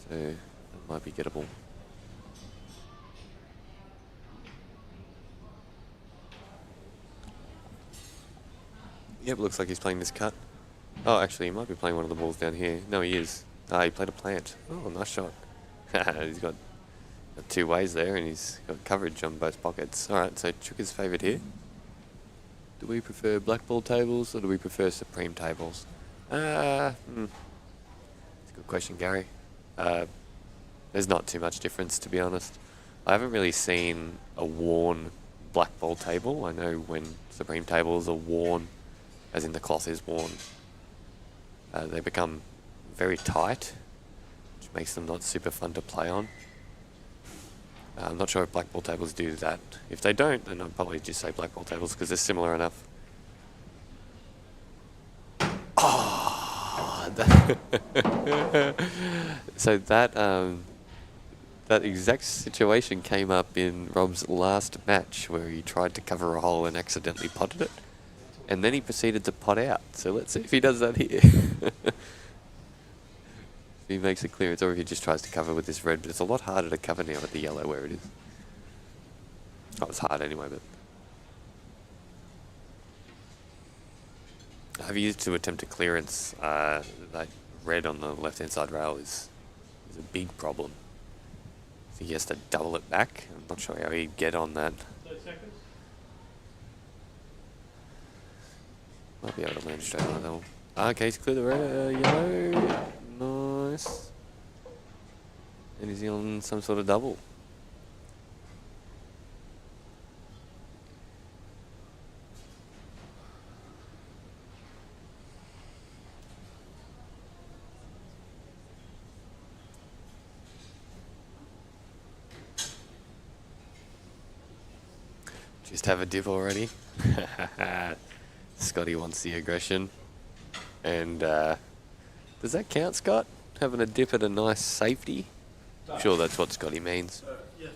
So, that might be gettable. Yep, looks like he's playing this cut. Oh, actually, he might be playing one of the balls down here. No, he is. Ah, he played a plant. Oh, nice shot. He's got 2 ways there, and he's got coverage on both pockets. Alright, so Chuka's favoured here. Do we prefer Blackball tables, or do we prefer Supreme tables? That's a good question, Gary. There's not too much difference, to be honest. I haven't really seen a worn Blackball table. I know when Supreme tables are worn, as in the cloth is worn, they become very tight, which makes them not super fun to play on. I'm not sure if Blackball tables do that. If they don't, then I'd probably just say Blackball tables because they're similar enough. Oh, so that exact situation came up in Rob's last match where he tried to cover a hole and accidentally potted it, and then he proceeded to pot out. So let's see if he does that here. If he makes a clearance, or if he just tries to cover with this red, but it's a lot harder to cover now with the yellow where it is. Oh, it's hard anyway, but... I've used to attempt a clearance. That red on the left-hand side rail is a big problem. I think he has to double it back. I'm not sure how he'd get on that. 30 seconds. Might be able to land straight on that one. Okay, he's cleared the red, yellow. Nice. And is he on some sort of double? Just have a dip already. Scotty wants the aggression. And does that count, Scott? Having a dip at a nice safety? I'm sure that's what Scotty means. Yes.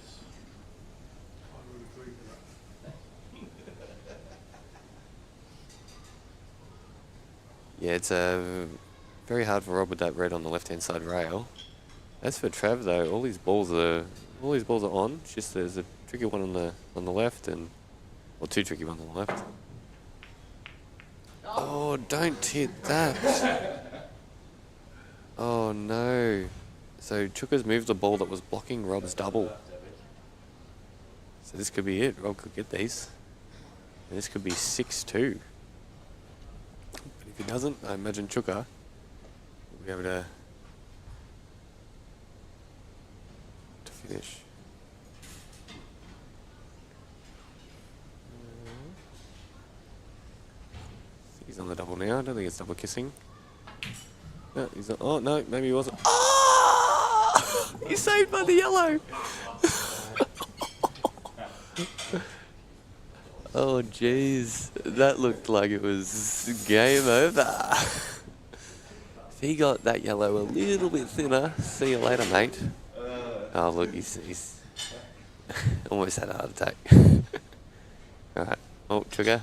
I would agree with that. Yeah, it's very hard for Rob with that red on the left-hand side rail. As for Trav though, all these balls are on. It's just there's a tricky one on the left or two tricky ones on the left. Oh, don't hit that. Oh no. So Chuka's moved the ball that was blocking Rob's double. So this could be it. Rob could get these. And this could be 6-2. But if he doesn't, I imagine Chuka will be able to finish. He's on the double now. I don't think it's double kissing. No, he's not. Oh no, maybe he wasn't. Oh! He's saved by the yellow. Oh jeez, that looked like it was game over. If he got that yellow a little bit thinner, see you later, mate. Oh look, he's almost had a heart attack. Alright, oh Trigger,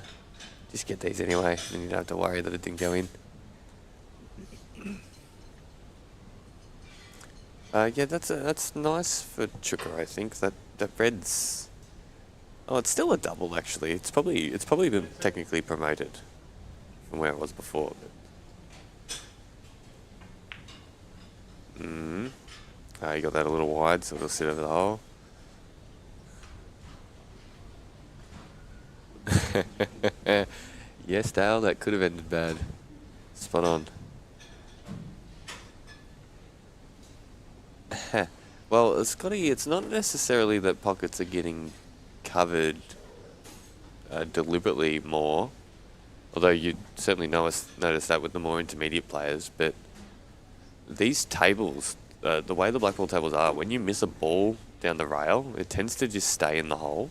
just get these anyway, then you don't have to worry that it didn't go in. Yeah, that's nice for Chuka, I think. That red's. Oh, it's still a double actually. It's probably been technically promoted from where it was before. You got that a little wide, so it'll sit over the hole. Yes, Dale, that could have ended bad. Spot on. Well, Scotty, it's not necessarily that pockets are getting covered deliberately more, although you certainly notice that with the more intermediate players, but these tables, the way the blackball tables are, when you miss a ball down the rail, it tends to just stay in the hole.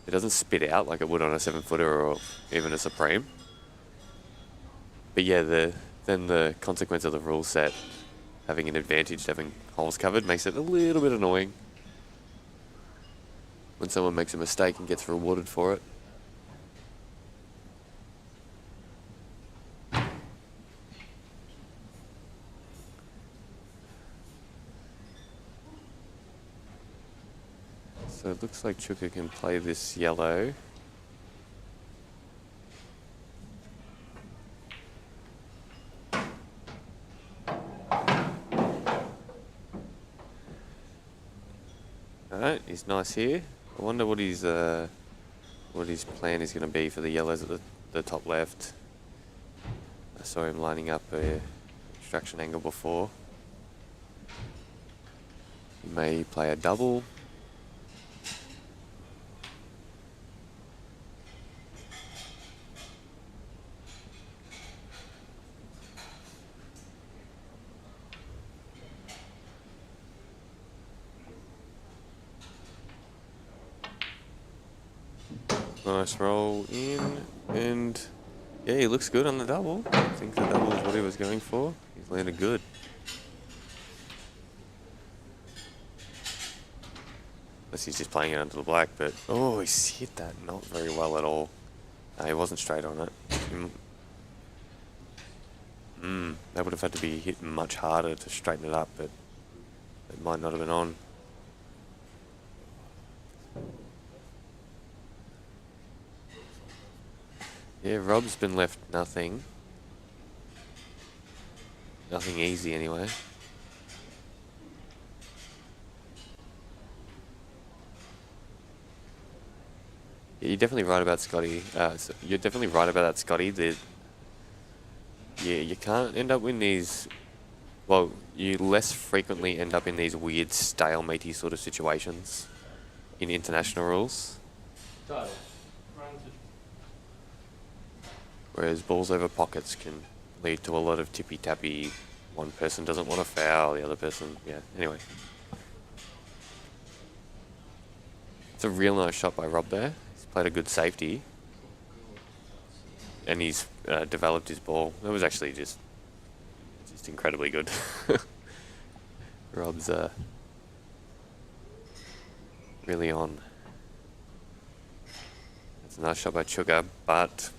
It doesn't spit out like it would on a 7-footer or even a Supreme. But yeah, then the consequence of the rule set having an advantage to having holes covered makes it a little bit annoying when someone makes a mistake and gets rewarded for it. So it looks like Chuka can play this yellow. Alright, he's nice here. I wonder what his plan is going to be for the yellows at the top left. I saw him lining up a extraction angle before. He may play a double. Nice roll in, and yeah, he looks good on the double. I think the double is what he was going for. He's landed good. Unless he's just playing it under the black, but oh, he's hit that not very well at all. He wasn't straight on it. That would have had to be hit much harder to straighten it up, but it might not have been on. Yeah, Rob's been left nothing. Nothing easy anyway. Yeah, you're definitely right about Scotty. You're definitely right about that, Scotty. Yeah, you can't end up in these. Well, you less frequently end up in these weird stalematey sort of situations in international rules. Granted. Whereas balls over pockets can lead to a lot of tippy-tappy. One person doesn't want to foul, the other person, yeah, anyway. It's a real nice shot by Rob there. He's played a good safety, and he's developed his ball. That was actually just incredibly good. Rob's really on. It's a nice shot by Sugar, but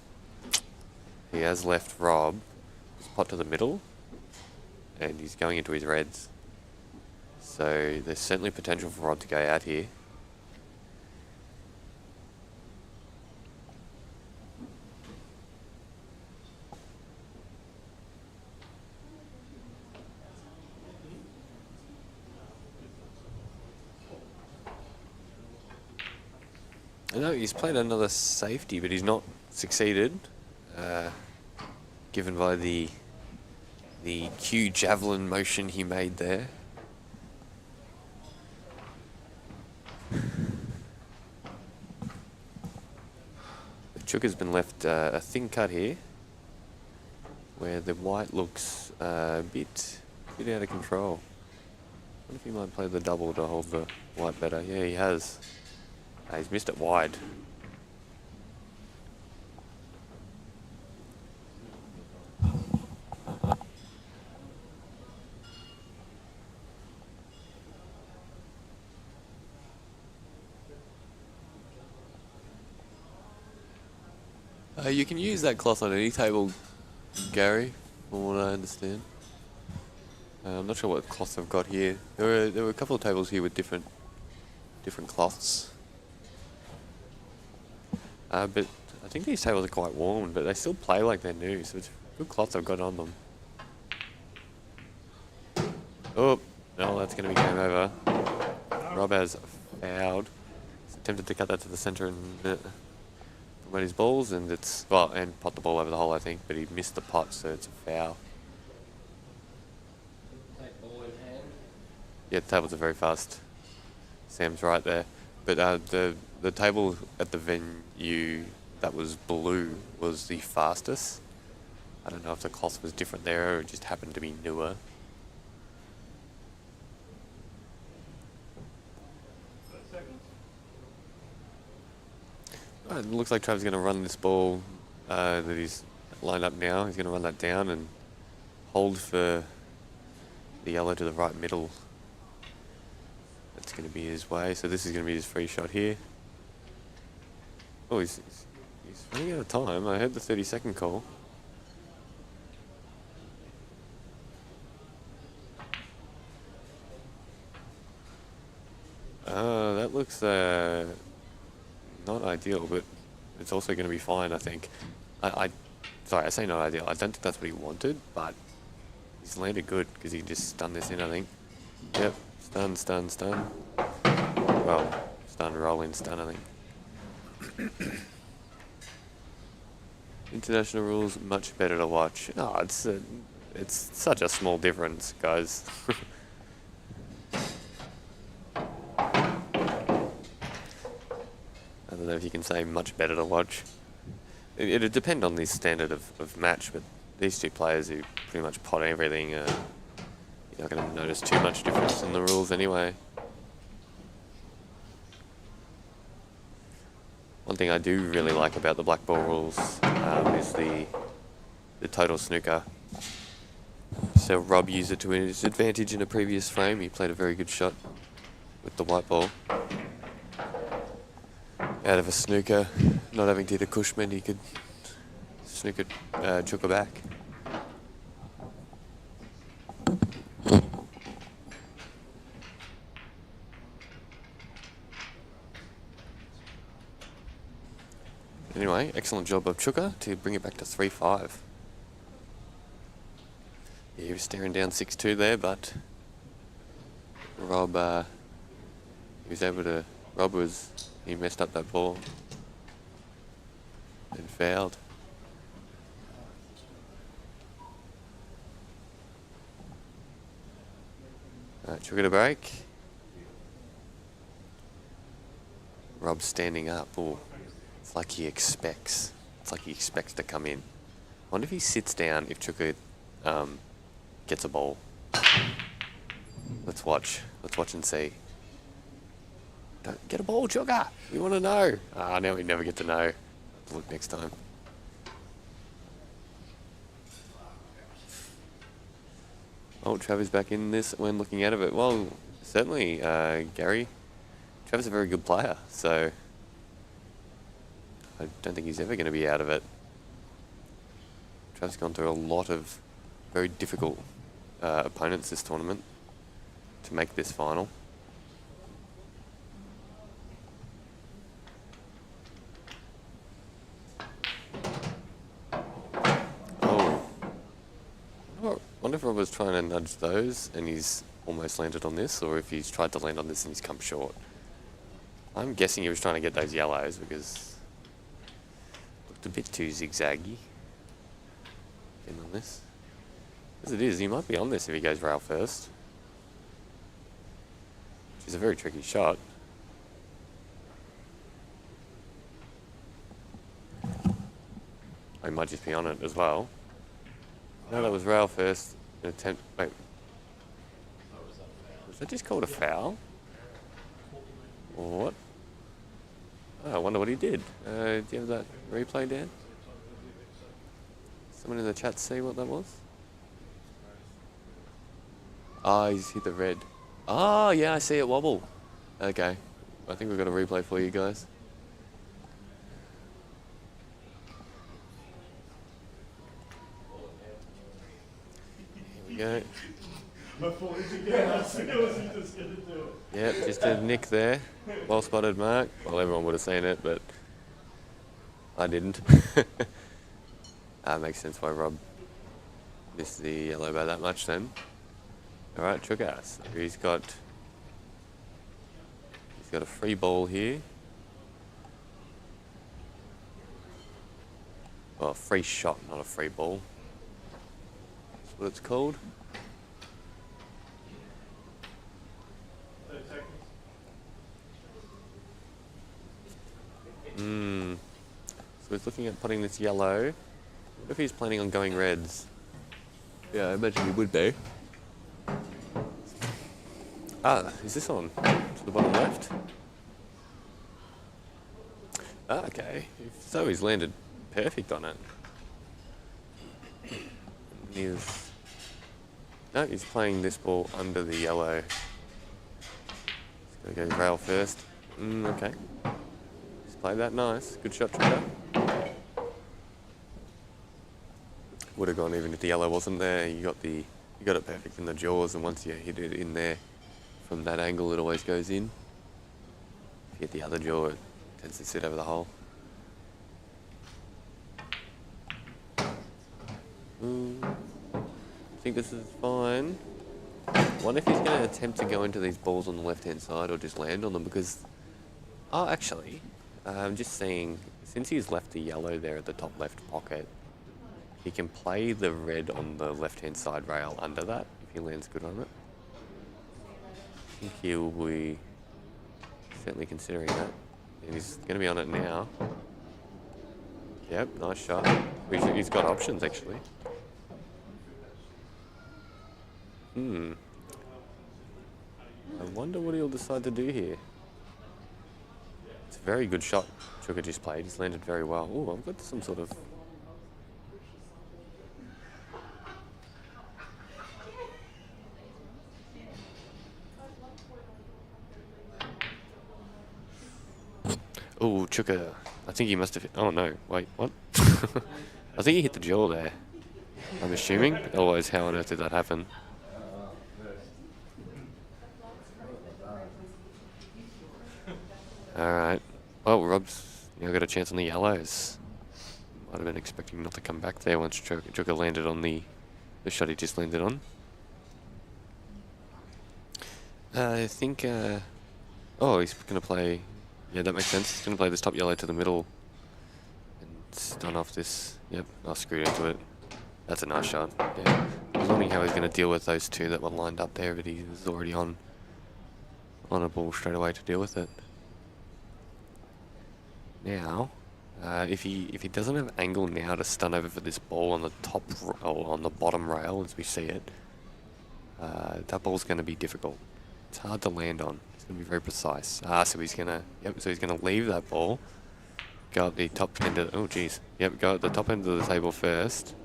he has left Rob his pot to the middle, and he's going into his reds. So there's certainly potential for Rob to go out here. I know he's played another safety, but he's not succeeded, given by the cue javelin motion he made there. The Sugar's been left a thin cut here, where the white looks a bit out of control. I wonder if he might play the double to hold the white better. Yeah, he has. He's missed it wide. You can use that cloth on any table, Gary, from what I understand. I'm not sure what cloths I've got here. There were a couple of tables here with different cloths. But I think these tables are quite worn, but they still play like they're new, so it's good cloths I've got on them. Oh, no, that's going to be game over. Rob has fouled. He's attempted to cut that to the centre and promote his balls, and and pot the ball over the hole, I think, but he missed the pot, so it's a foul. Take ball in hand. Yeah, the tables are very fast. Sam's right there. But the table at the venue that was blue was the fastest. I don't know if the cloth was different there or it just happened to be newer. It looks like Trav's going to run this ball that he's lined up now. He's going to run that down and hold for the yellow to the right middle. That's going to be his way. So this is going to be his free shot here. Oh, he's running out of time. I heard the 30-second call. That looks not ideal, but it's also going to be fine, I think. Sorry, I say not ideal. I don't think that's what he wanted, but he's landed good because he just stunned this in, I think. Yep, stun. Well, stun, roll in, stun, I think. International rules, much better to watch. No, it's such a small difference, guys. I don't know if you can say much better to watch. It'd depend on the standard of match, but these two players who pretty much pot everything, you're not going to notice too much difference in the rules anyway. One thing I do really like about the Blackball rules is the total snooker. So Rob used it to his advantage in a previous frame. He played a very good shot with the white ball. Out of a snooker, not having to hit a Cushman, he could snooker Chuka back. Anyway, excellent job of Chuka to bring it back to 3-5. Yeah, he was staring down 6-2 there, but Rob, he was able to. He messed up that ball and fouled. Alright, Chuka to break. Rob's standing up. Oh, it's like he expects. It's like he expects to come in. I wonder if he sits down if Chuka gets a ball. Let's watch. Let's watch and see. Don't get a ball, Sugar. We want to know. Ah, now we never get to know. Look next time. Oh, Trevor's back in this when looking out of it. Well, certainly, Gary. Trevor's a very good player, so I don't think he's ever going to be out of it. Trevor's gone through a lot of very difficult opponents this tournament to make this final. Oh. I wonder if Rob was trying to nudge those and he's almost landed on this, or if he's tried to land on this and he's come short. I'm guessing he was trying to get those yellows because it looked a bit too zigzaggy. Getting on this. As it is, he might be on this if he goes rail first. Which is a very tricky shot. I might just be on it as well. No, that was rail first. An attempt. Wait. Was that just called a foul? Or what? Oh, I wonder what he did. Do you have that replay, Dan? Someone in the chat see what that was? Ah, he's hit the red. Ah, yeah, I see it wobble. Okay. I think we've got a replay for you guys. Here we go. Yep, just a nick there. Well spotted, Mark. Well, everyone would have seen it, but I didn't. Makes sense why Rob missed the yellow by that much then. Alright, Chukas. He's got a free ball here. Well, a free shot, not a free ball. That's what it's called. So he's looking at putting this yellow. What if he's planning on going reds? Yeah, I imagine he would be. Ah, is this on? To the bottom left? Ah, okay. So he's landed perfect on it. No, he's playing this ball under the yellow. He's going to go rail first. Okay. He's played that nice. Good shot, Trevor. Would have gone even if the yellow wasn't there. You got it perfect in the jaws, and once you hit it in there from that angle, it always goes in. If you hit the other jaw, it tends to sit over the hole. I think this is fine. I wonder if he's going to attempt to go into these balls on the left-hand side or just land on them because... Oh, actually, I'm just seeing, since he's left the yellow there at the top left pocket, he can play the red on the left-hand side rail under that, if he lands good on it. I think he'll be certainly considering that. And he's going to be on it now. Yep, nice shot. He's got options, actually. I wonder what he'll decide to do here. It's a very good shot Chuka just played. He's landed very well. Oh, I've got some sort of... Oh, Chuka. I think he must have hit... Oh, no. Wait, what? I think he hit the jaw there. I'm assuming. Otherwise, how on earth did that happen? Alright. Well, Rob's now got a chance on the yellows. Might have been expecting not to come back there once Chuka landed on the shot he just landed on. I think... oh, he's going to play... Yeah, that makes sense. He's going to play this top yellow to the middle and stun off this. Yep, I'll screw into it. That's a nice shot. Yeah. I was wondering how he's going to deal with those two that were lined up there, but he was already on a ball straight away to deal with it. Now, if he doesn't have angle now to stun over for this ball on the top or on the bottom rail as we see it, that ball's going to be difficult. It's hard to land on. gonna be very precise. Ah, so he's gonna, yep, so he's gonna leave that ball. Go at the top end of, oh geez. Yep, go at the top end of the table first.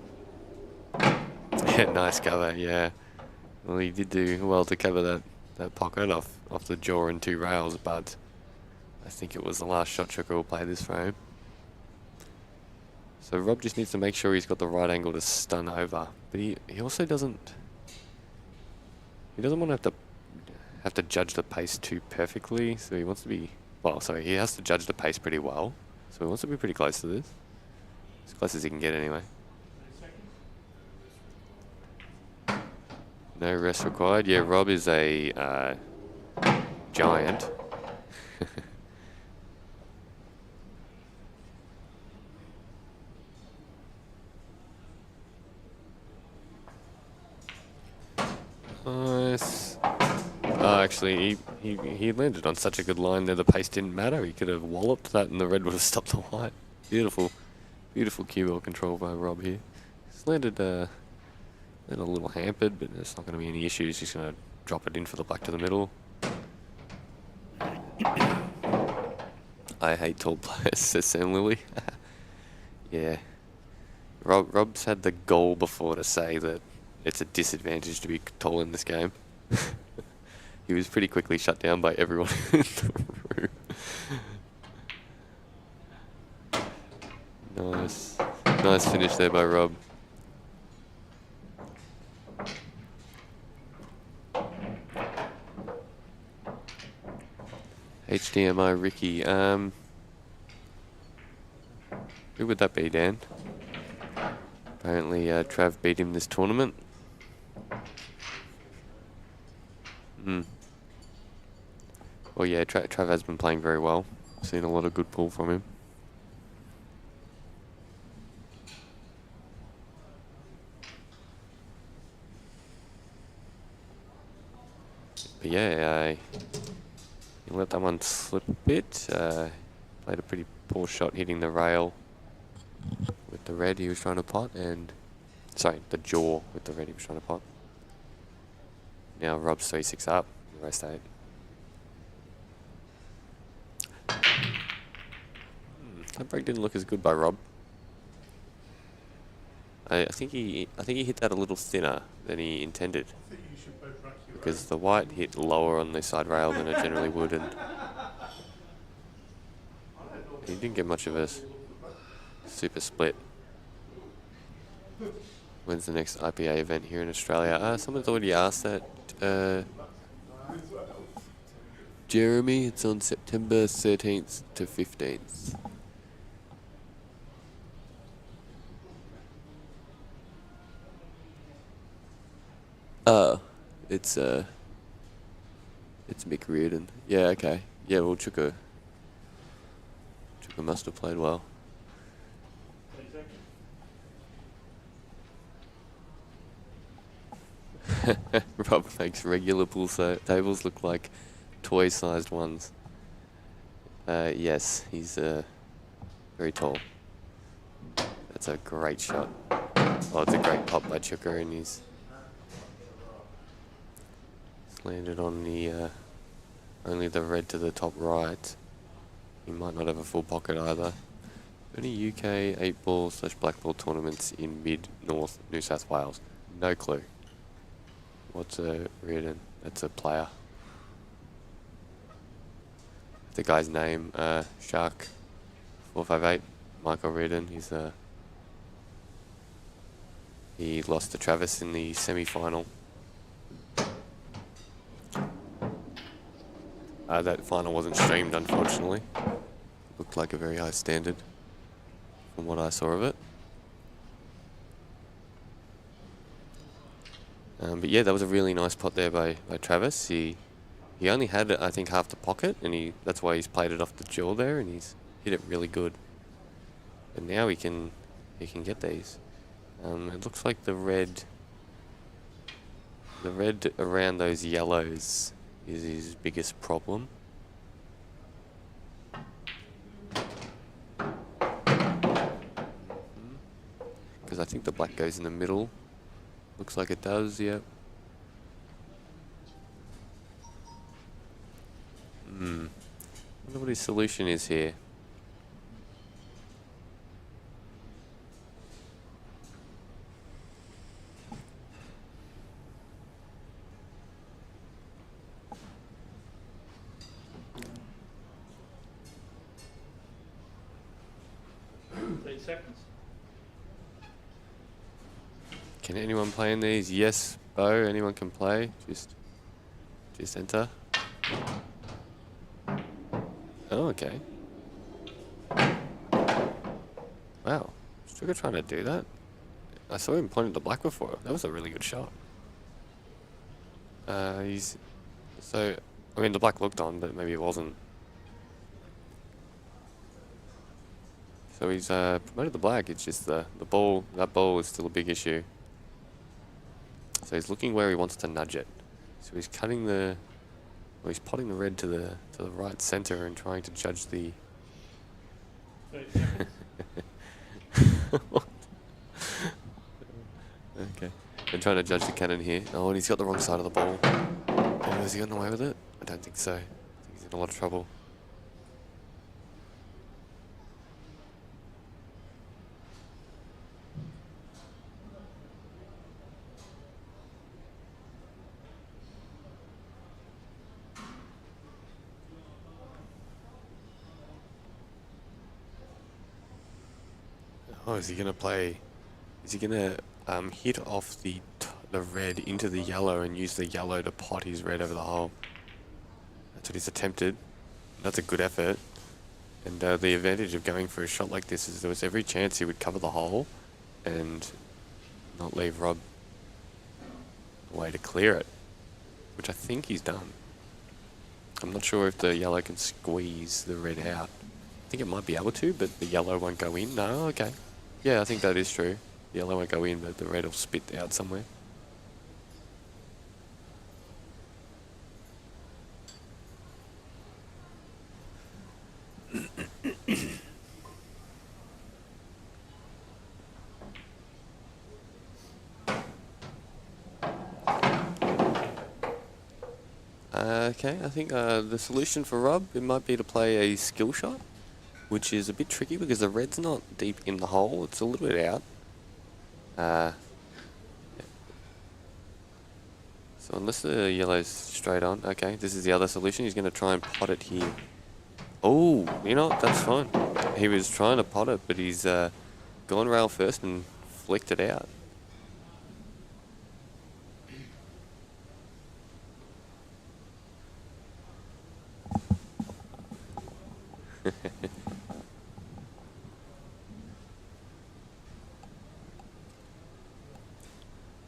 Yeah, nice cover, yeah. Well, he did do well to cover that pocket off the jaw and 2 rails, but I think it was the last shot Chuka will play this frame. So Rob just needs to make sure he's got the right angle to stun over. But he also doesn't... He doesn't want to have to judge the pace too perfectly, so he wants to be... Well, sorry, he has to judge the pace pretty well. So he wants to be pretty close to this. As close as he can get anyway. No rest required. Yeah, Rob is a giant. Nice. Oh, actually, he landed on such a good line there, the pace didn't matter. He could have walloped that and the red would have stopped the white. Beautiful. Beautiful cue ball control by Rob here. He's landed a little hampered, but there's not going to be any issues. He's going to drop it in for the black to the middle. I hate tall players, says Sam Lilly. Yeah. Rob's had the goal before to say that it's a disadvantage to be tall in this game. He was pretty quickly shut down by everyone in the room. Nice. Nice finish there by Rob. HDMI Ricky. Who would that be, Dan? Apparently Trav beat him this tournament. Well, yeah, Trav has been playing very well. Seen a lot of good pull from him. But yeah, he let that one slip a bit. Played a pretty poor shot hitting the rail with the red he was trying to pot, and sorry, the jaw with the red he was trying to pot. Now Rob's 3-6 up, the rest 8. That break didn't look as good by Rob. I think he hit that a little thinner than he intended, because the white hit lower on the side rail than it generally would, and he didn't get much of a super split. When's the next IPA event here in Australia? Someone's already asked that. Jeremy, it's on September 13th to 15th. It's Mick Reardon. Yeah, okay. Yeah, well, Chuka must have played well. Rob makes regular pool tables look like toy-sized ones. Yes, he's very tall. That's a great shot. Oh, it's a great pop by Chuka, and he's landed on the only the red to the top right. He might not have a full pocket either. Any UK 8-ball / blackball tournaments in mid-north New South Wales? No clue. What's a Reardon? That's a player. The guy's name, Shark 458, Michael Reardon. He lost to Travis in the semi-final. That final wasn't streamed, unfortunately. Looked like a very high standard from what I saw of it. But yeah, that was a really nice pot there by Travis. He only had, I think, half the pocket, and that's why he's played it off the jaw there, and he's hit it really good. And now he can get these. It looks like the red around those yellows is his biggest problem. Because I think the black goes in the middle. Looks like it does, yep. Wonder what his solution is here. Seconds. Can anyone play in these? Yes, Bo. Anyone can play. Just enter. Oh, okay. Wow. Sugar trying to do that. I saw him pointing to black before. That was a really good shot. He's so. I mean, the black looked on, but maybe it wasn't. So he's promoted the black. It's just the ball. That ball is still a big issue. So he's looking where he wants to nudge it. So he's cutting the. Well, he's potting the red to the right center and trying to judge the. 30 seconds. Okay. I'm trying to judge the cannon here. Oh, and he's got the wrong side of the ball. Oh, has he gotten away with it? I don't think so. I think he's in a lot of trouble. Oh, is he gonna play? Is he gonna hit off the red into the yellow and use the yellow to pot his red over the hole? That's what he's attempted. That's a good effort. And the advantage of going for a shot like this is there was every chance he would cover the hole and not leave Rob a way to clear it, which I think he's done. I'm not sure if the yellow can squeeze the red out. I think it might be able to, but the yellow won't go in. No, okay. Yeah, I think that is true. The yellow won't go in, but the red will spit out somewhere. Okay, I think the solution for Rob, it might be to play a skill shot, which is a bit tricky because the red's not deep in the hole, it's a little bit out. Yeah. So unless the yellow's straight on, okay, this is the other solution. He's going to try and pot it here. Oh, you know what, that's fine. He was trying to pot it, but he's gone rail first and flicked it out.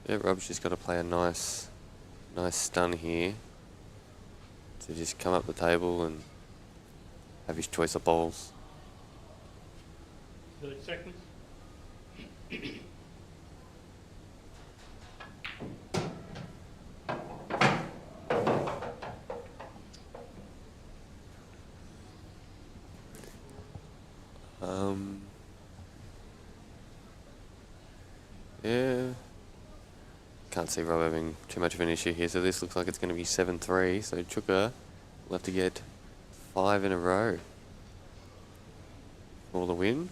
Yeah, Rob's just got to play a nice stun here to just come up the table and have his choice of balls. 30 seconds. Yeah. Can't see Rob having too much of an issue here, so this looks like it's going to be 7-3, so Chuka will have to get 5 in a row for the win.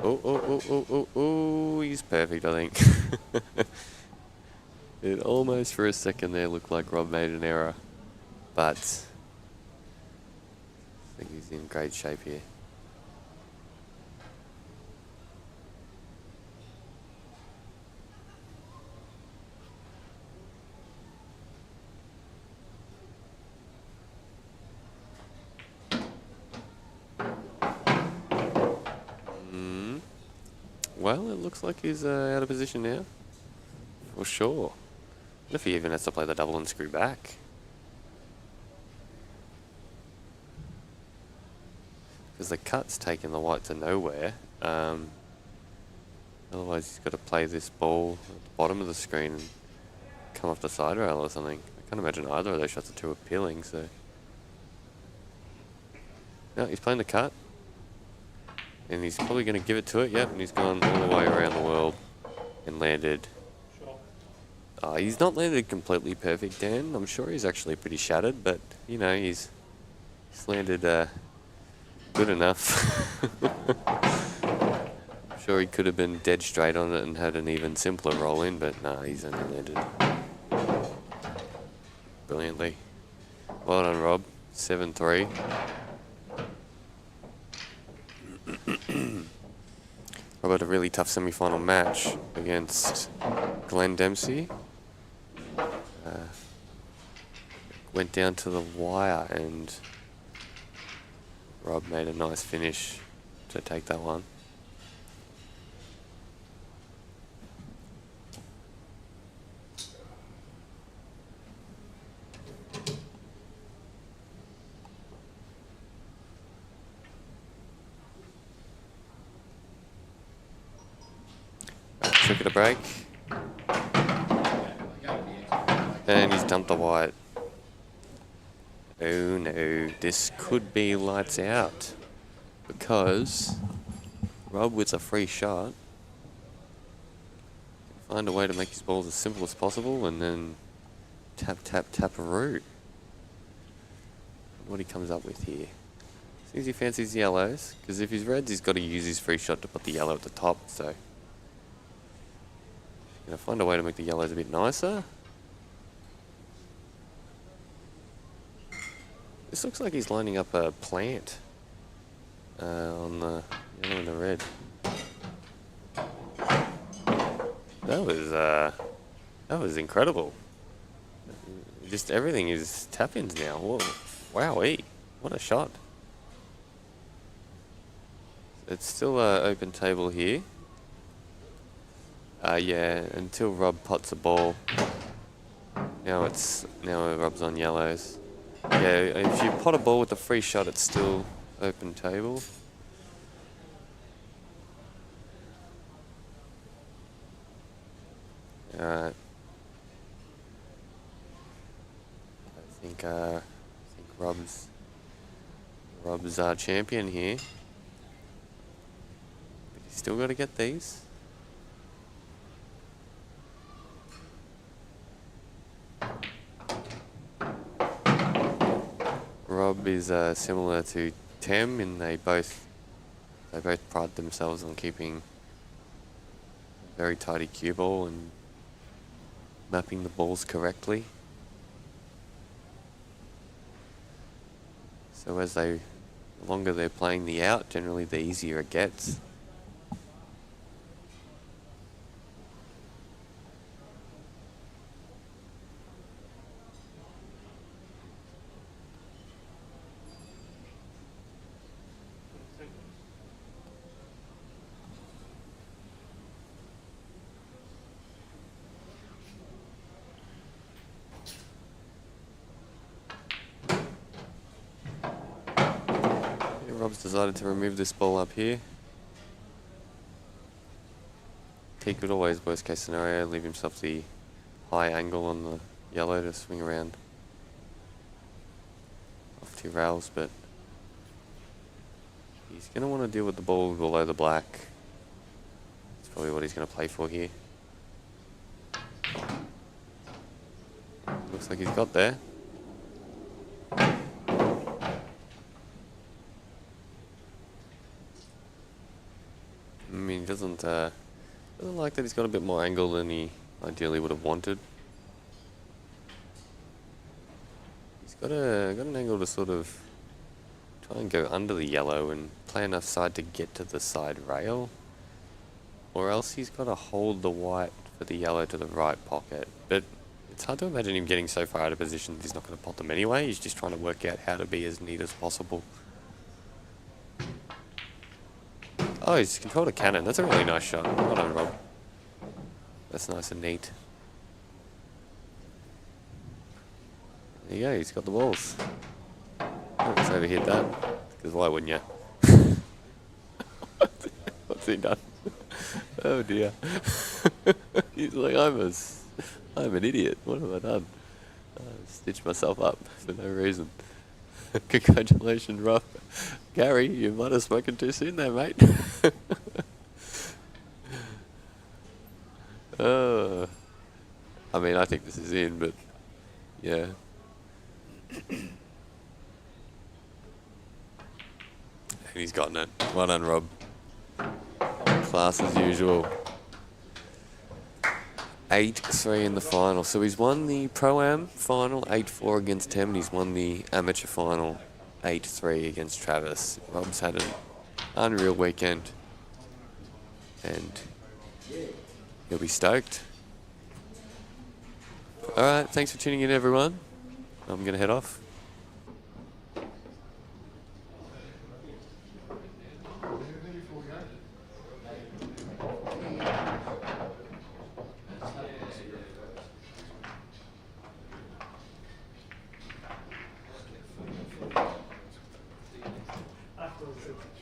Oh, he's perfect, I think. It almost for a second there looked like Rob made an error, but I think he's in great shape here. Well, it looks like he's out of position now. For sure. What if he even has to play the double and screw back? Because the cut's taking the white to nowhere. Otherwise he's got to play this ball at the bottom of the screen and come off the side rail or something. I can't imagine either of those shots are too appealing, so... No, he's playing the cut. And he's probably going to give it to it, yep, and he's gone all the way around the world. and landed. Sure. He's not landed completely perfect, Dan. I'm sure he's actually pretty shattered, but you know, he's landed good enough. I'm sure he could have been dead straight on it and had an even simpler roll in, but nah, he's only landed brilliantly. Well done, Rob. 7-3. Rob had a really tough semi-final match against Glenn Dempsey. Went down to the wire and Rob made a nice finish to take that one. Trick at a break. And he's dumped the white. Oh no, this could be lights out. Because Rob with a free shot can find a way to make his balls as simple as possible and then tap, tap, tap-a-roo. What he comes up with here. Seems he fancies yellows, because if he's reds, he's got to use his free shot to put the yellow at the top, so. Gonna find a way to make the yellows a bit nicer. This looks like he's lining up a plant on the yellow and the red. That was incredible. Just everything is tap-ins now. Whoa. Wowee, what a shot. It's still an open table here. Yeah, until Rob pots a ball. Now Rob's on yellows. Yeah, if you pot a ball with a free shot, it's still open table. Alright. I think Rob's our champion here. But he's still got to get these. Rob is similar to Tem in they both pride themselves on keeping a very tidy cue ball and mapping the balls correctly. So the longer they're playing the out, generally the easier it gets. Rob's decided to remove this ball up here. He could always, worst case scenario, leave himself the high angle on the yellow to swing around off 2 rails, but he's going to want to deal with the ball below the black. That's probably what he's going to play for here. Looks like he's got there. I mean, he doesn't like that he's got a bit more angle than he ideally would have wanted. He's got an angle to sort of try and go under the yellow and play enough side to get to the side rail. Or else he's got to hold the white for the yellow to the right pocket. But it's hard to imagine him getting so far out of position that he's not going to pot them anyway. He's just trying to work out how to be as neat as possible. Oh, he's controlled a cannon. That's a really nice shot. Well done, Rob. That's nice and neat. There you go, he's got the balls. Oh, he's overhit that. Because why wouldn't you? What's he done? Oh dear. He's like, I'm an idiot. What have I done? Stitched myself up for no reason. Congratulations, Rob. Gary, you might have spoken too soon there, mate. in, but yeah. And he's gotten it. Well done, Rob. Class as usual. 8-3 in the final. So he's won the Pro-Am final 8-4 against Tem, and he's won the amateur final 8-3 against Travis. Rob's had an unreal weekend, and he'll be stoked. Alright, thanks for tuning in, everyone. I'm going to head off. Afterwards.